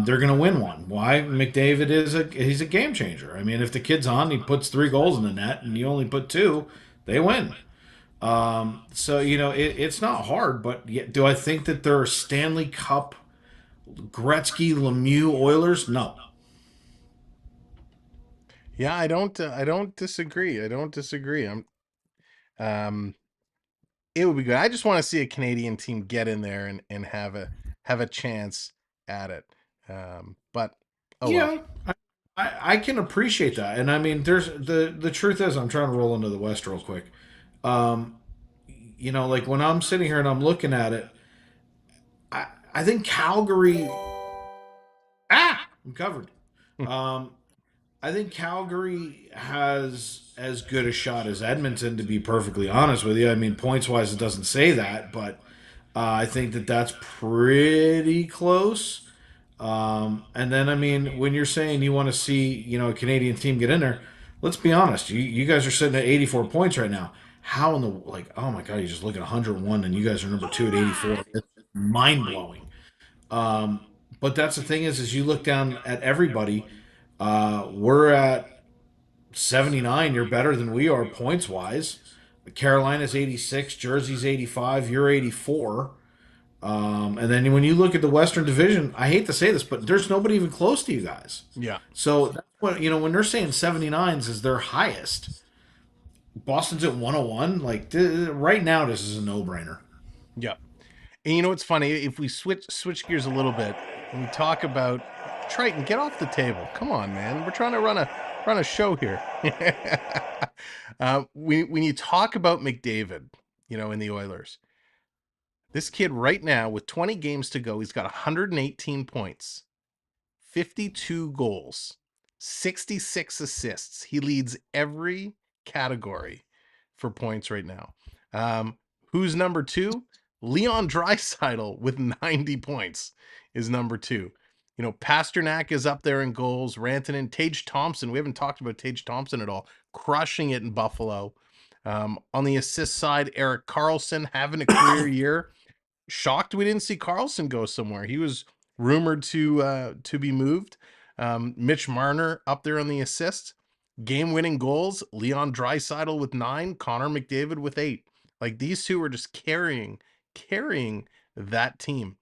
they're going to win one. Why? McDavid he's a game changer. I mean, if the kid's on, he puts 3 goals in the net, and you only put 2, they win. So it's not hard. But do I think that there are Stanley Cup Gretzky Lemieux Oilers? No. Yeah, I don't disagree. I don't disagree. Um it would be good. I just want to see a Canadian team get in there and have a chance at it. But oh well. Yeah, I can appreciate that, and I mean, there's the truth is, I'm trying to roll into the West real quick. Um, like when I'm sitting here and I'm looking at it, I think Calgary. I'm covered. Um, I think Calgary has as good a shot as Edmonton, to be perfectly honest with you. I mean, points wise, it doesn't say that, but I think that that's pretty close. And then, I mean, when you're saying you want to see, a Canadian team get in there, let's be honest. You guys are sitting at 84 points right now. How in the like? Oh my God! You just look at 101, and you guys are number 2 at 84. It's mind blowing. Um, but that's the thing is you look down at everybody. We're at 79. You're better than we are points wise. Carolina's 86. Jersey's 85. You're 84. And then when you look at the Western Division, I hate to say this, but there's nobody even close to you guys. Yeah. So that's what when they're saying 79s is their highest. Boston's at 101. Like right now, this is a no-brainer. Yeah. And you know what's funny? If we switch gears a little bit and we talk about Triton, get off the table. Come on, man. We're trying to run a show here. When you talk about McDavid, in the Oilers, this kid right now with 20 games to go, he's got 118 points, 52 goals, 66 assists. He leads every category for points right now. Who's number 2? Leon Draisaitl with 90 points is number 2. Pasternak is up there in goals. Rantanen, Tage Thompson. We haven't talked about Tage Thompson at all. Crushing it in Buffalo. On the assist side, Erik Karlsson having a career year. Shocked we didn't see Karlsson go somewhere. He was rumored to be moved. Mitch Marner up there on the assists. Game-winning goals, Leon Draisaitl with 9, Connor McDavid with 8. Like these two are just carrying that team.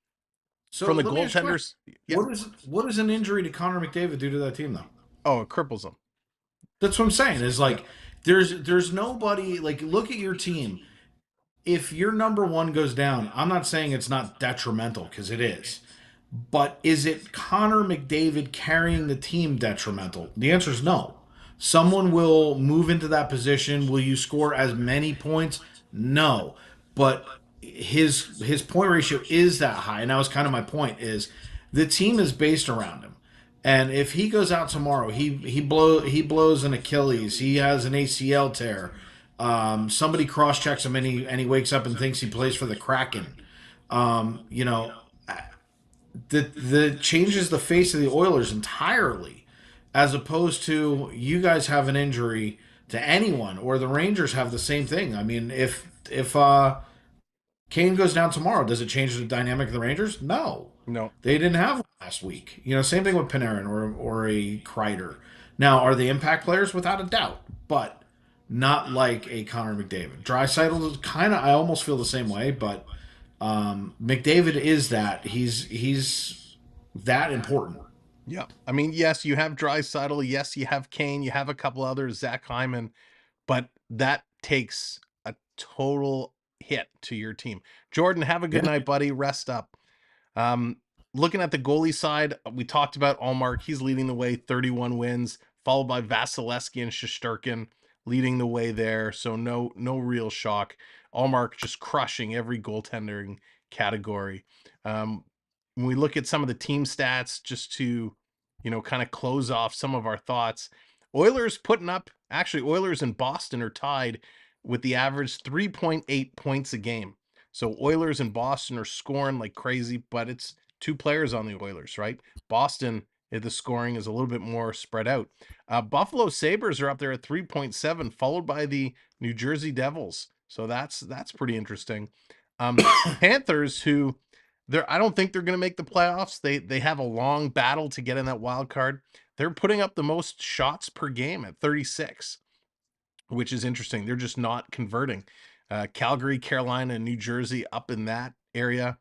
So From the let me ask you a question. goaltenders, yeah. What is an injury to Connor McDavid do to that team though? Oh, it cripples them. That's what I'm saying. Is Yeah. like there's nobody like look at your team. If your number one goes down, I'm not saying it's not detrimental because it is. But is it Connor McDavid carrying the team detrimental? The answer is no. Someone will move into that position. Will you score as many points? No. But his point ratio is that high. And that was kind of my point is the team is based around him. And if he goes out tomorrow, he blows an Achilles, he has an ACL tear. Somebody cross checks him and he wakes up and thinks he plays for the Kraken. You know, the changes the face of the Oilers entirely, as opposed to you guys have an injury to anyone or the Rangers have the same thing. I mean, if Kane goes down tomorrow. Does it change the dynamic of the Rangers? No. No. They didn't have one last week. Same thing with Panarin or a Kreider. Now, are they impact players? Without a doubt, but not like a Connor McDavid. Draisaitl is kind of. I almost feel the same way, but McDavid is that. He's that important. Yeah. I mean, yes, you have Draisaitl. Yes, you have Kane. You have a couple others, Zach Hyman, but that takes a total hit to your team. Jordan, have a good Yeah. night, buddy. Rest up. Um, Looking at the goalie side, we talked about Allmark. He's leading the way, 31 wins, followed by Vasilevsky and Shesterkin leading the way there. So no real shock. Allmark just crushing every goaltending category. When we look at some of the team stats, just to kind of close off some of our thoughts, Oilers putting up. Actually, Oilers and Boston are tied with the average 3.8 points a game. So Oilers and Boston are scoring like crazy, but it's two players on the Oilers, right? Boston, the scoring is a little bit more spread out. Buffalo Sabres are up there at 3.7, followed by the New Jersey Devils. So that's pretty interesting. Panthers, who I don't think they're going to make the playoffs. They have a long battle to get in that wild card. They're putting up the most shots per game at 36, which is interesting. They're just not converting. Calgary, Carolina, and New Jersey up in that area.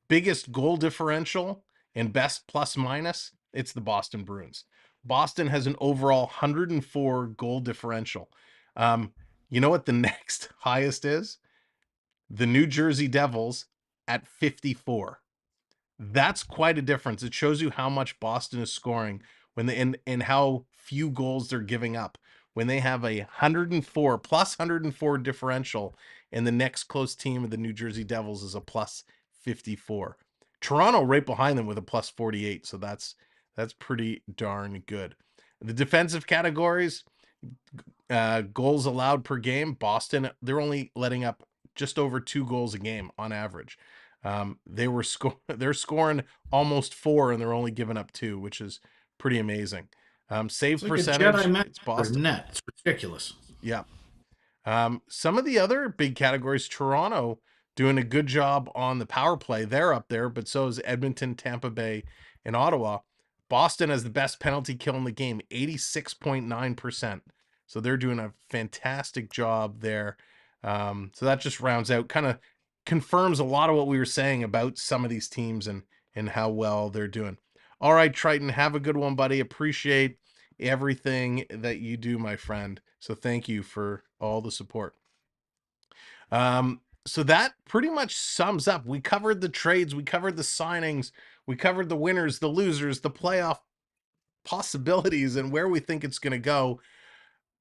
Biggest goal differential and best plus minus, it's the Boston Bruins. Boston has an overall 104 goal differential. You know what the next highest is? The New Jersey Devils at 54. That's quite a difference. It shows you how much Boston is scoring when they and how few goals they're giving up. When they have a 104 plus 104 differential, and the next close team of the New Jersey Devils is a plus 54. Toronto right behind them with a plus 48. So that's pretty darn good. The defensive categories, goals allowed per game. Boston, they're only letting up just over 2 goals a game on average. They're scoring almost 4 and they're only giving up 2, which is pretty amazing. Save It's like percentage, a Jedi it's Master Boston. net. It's ridiculous. Yeah. Some of the other big categories, Toronto doing a good job on the power play. They're up there, but so is Edmonton, Tampa Bay, and Ottawa. Boston has the best penalty kill in the game, 86.9%. So they're doing a fantastic job there. So that just rounds out, kind of confirms a lot of what we were saying about some of these teams and how well they're doing. All right, Triton, have a good one, buddy. Appreciate everything that you do, my friend. So thank you for all the support. So that pretty much sums up. We covered the trades, we covered the signings, we covered the winners, the losers, the playoff possibilities, and where we think it's going to go.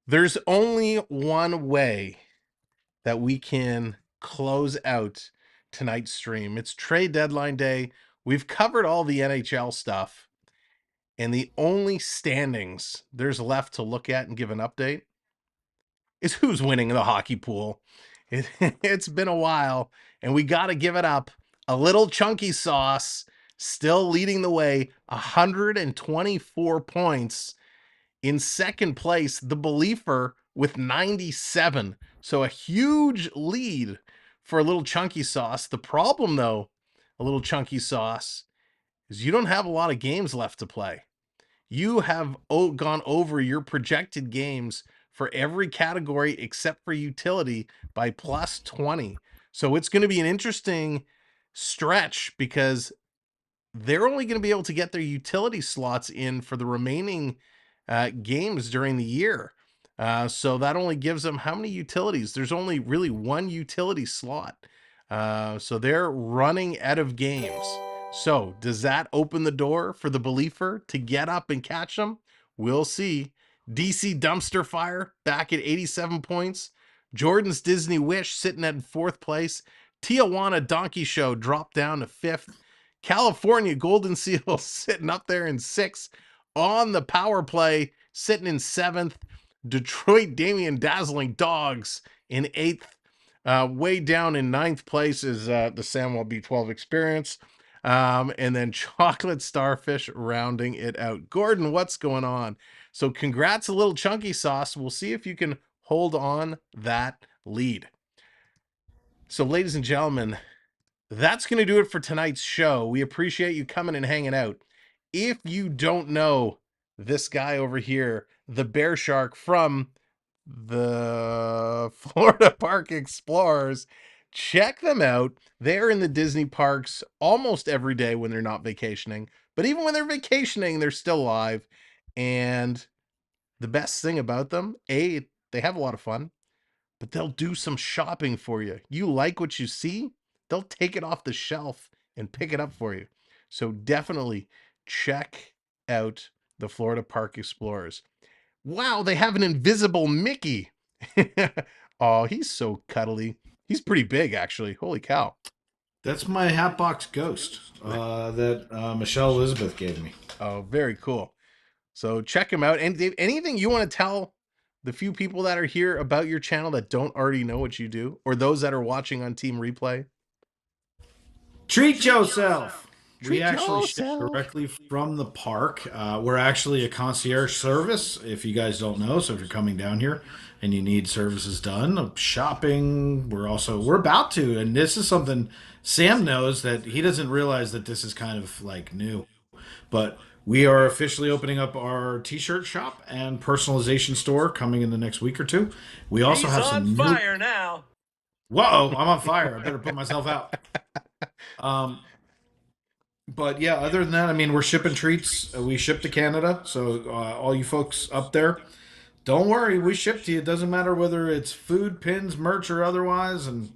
There's only one way that we can close out tonight's stream. It's trade deadline day. We've covered all the NHL stuff, and the only standings there's left to look at and give an update is who's winning the hockey pool. It's been a while, and we got to give it up. A little chunky sauce still leading the way, 124 points. In second place, the Beliefer with 97. So a huge lead for a little chunky sauce. The problem, though, a little chunky sauce, is you don't have a lot of games left to play. You have gone over your projected games for every category except for utility by plus 20. So it's going to be an interesting stretch because they're only going to be able to get their utility slots in for the remaining games during the year. So that only gives them how many utilities? There's only really one utility slot. So they're running out of games. So does that open the door for the Beliefer to get up and catch them? We'll see. DC Dumpster Fire back at 87 points. Jordan's Disney Wish sitting at 4th place. Tijuana Donkey Show dropped down to 5th. California Golden Seal sitting up there in 6th. On the power play, sitting in 7th. Detroit Damien Dazzling Dogs in 8th. Way down in 9th place is the Samwelb12 Experience. And then Chocolate Starfish rounding it out. Gordon, what's going on? So congrats, a little chunky sauce. We'll see if you can hold on that lead. So ladies and gentlemen, that's going to do it for tonight's show. We appreciate you coming and hanging out. If you don't know this guy over here, the Bear Shark from the Florida Park Explorers, check them out. They're in the Disney parks almost every day when they're not vacationing. But even when they're vacationing, they're still live. And the best thing about them, A, they have a lot of fun, but they'll do some shopping for you. You like what you see, they'll take it off the shelf and pick it up for you. So definitely check out the Florida Park Explorers. Wow, they have an invisible Mickey. Oh, he's so cuddly. He's pretty big, actually. Holy cow. That's my Hatbox Ghost that Michelle Elizabeth gave me. Oh, very cool. So check him out. And Dave, anything you want to tell the few people that are here about your channel that don't already know what you do, or those that are watching on Team Replay? Treat yourself. We Treat actually ship yourself. directly from the park. We're actually a concierge service, if you guys don't know. So if you're coming down here and you need services done, shopping, we're about to. And this is something Sam knows, that he doesn't realize that this is kind of like new. But we are officially opening up our t-shirt shop and personalization store coming in the next week or two. We also have some on fire now. Whoa, I'm on fire. I better put myself out. But yeah, other than that, I mean, we're shipping treats. We ship to Canada. So all you folks up there, don't worry. We ship to you. It doesn't matter whether it's food, pins, merch, or otherwise. And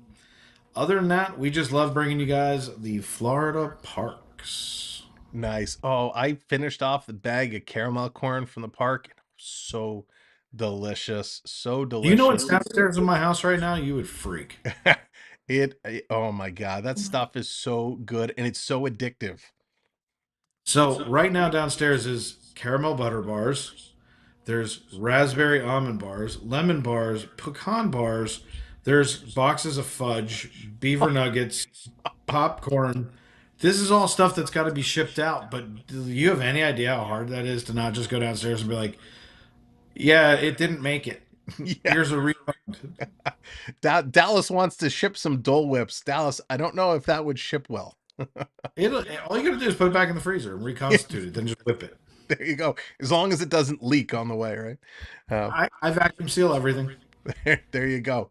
other than that, we just love bringing you guys the Florida parks. Nice. Oh, I finished off the bag of caramel corn from the park. So delicious. So delicious. You know what's downstairs in my house right now? You would freak. Oh my God, that stuff is so good and it's so addictive. So right now downstairs is caramel butter bars. There's raspberry almond bars, lemon bars, pecan bars. There's boxes of fudge, beaver nuggets, popcorn. This is all stuff that's got to be shipped out. But do you have any idea how hard that is to not just go downstairs and be like, yeah, it didn't make it. Yeah. Here's a refund. Dallas wants to ship some Dole Whips. Dallas, I don't know if that would ship well. All you got to do is put it back in the freezer and reconstitute it, then just whip it. There you go. As long as it doesn't leak on the way, right? I vacuum seal everything. There you go.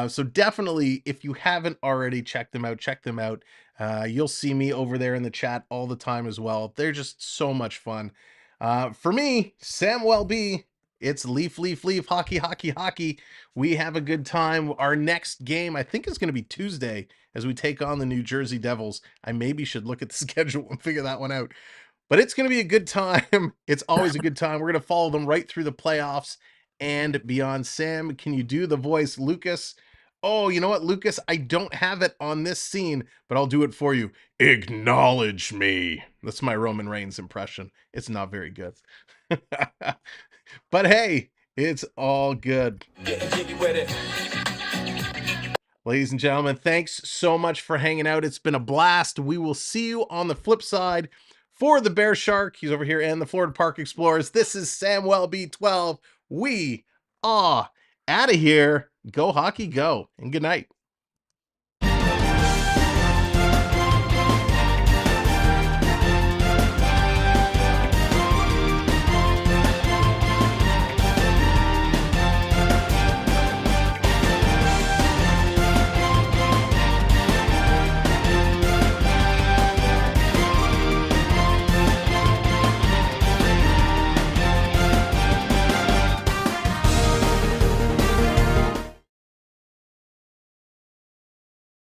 So definitely, if you haven't already checked them out, check them out. You'll see me over there in the chat all the time as well. They're just so much fun. For me, Samwelb, it's leaf, leaf, leaf, hockey, hockey, hockey. We have a good time. Our next game, I think, is going to be Tuesday as we take on the New Jersey Devils. I maybe should look at the schedule and figure that one out. But it's going to be a good time. It's always a good time. We're going to follow them right through the playoffs and beyond. Sam, can you do the voice, Lucas? Oh, you know what, Lucas? I don't have it on this scene, but I'll do it for you. Acknowledge me. That's my Roman Reigns impression. It's not very good. But hey, it's all good. Ladies and gentlemen, thanks so much for hanging out. It's been a blast. We will see you on the flip side. For the Bear Shark, he's over here, and the Florida Park Explorers, this is Samwelb12. We are out of here. Go hockey, go, and good night.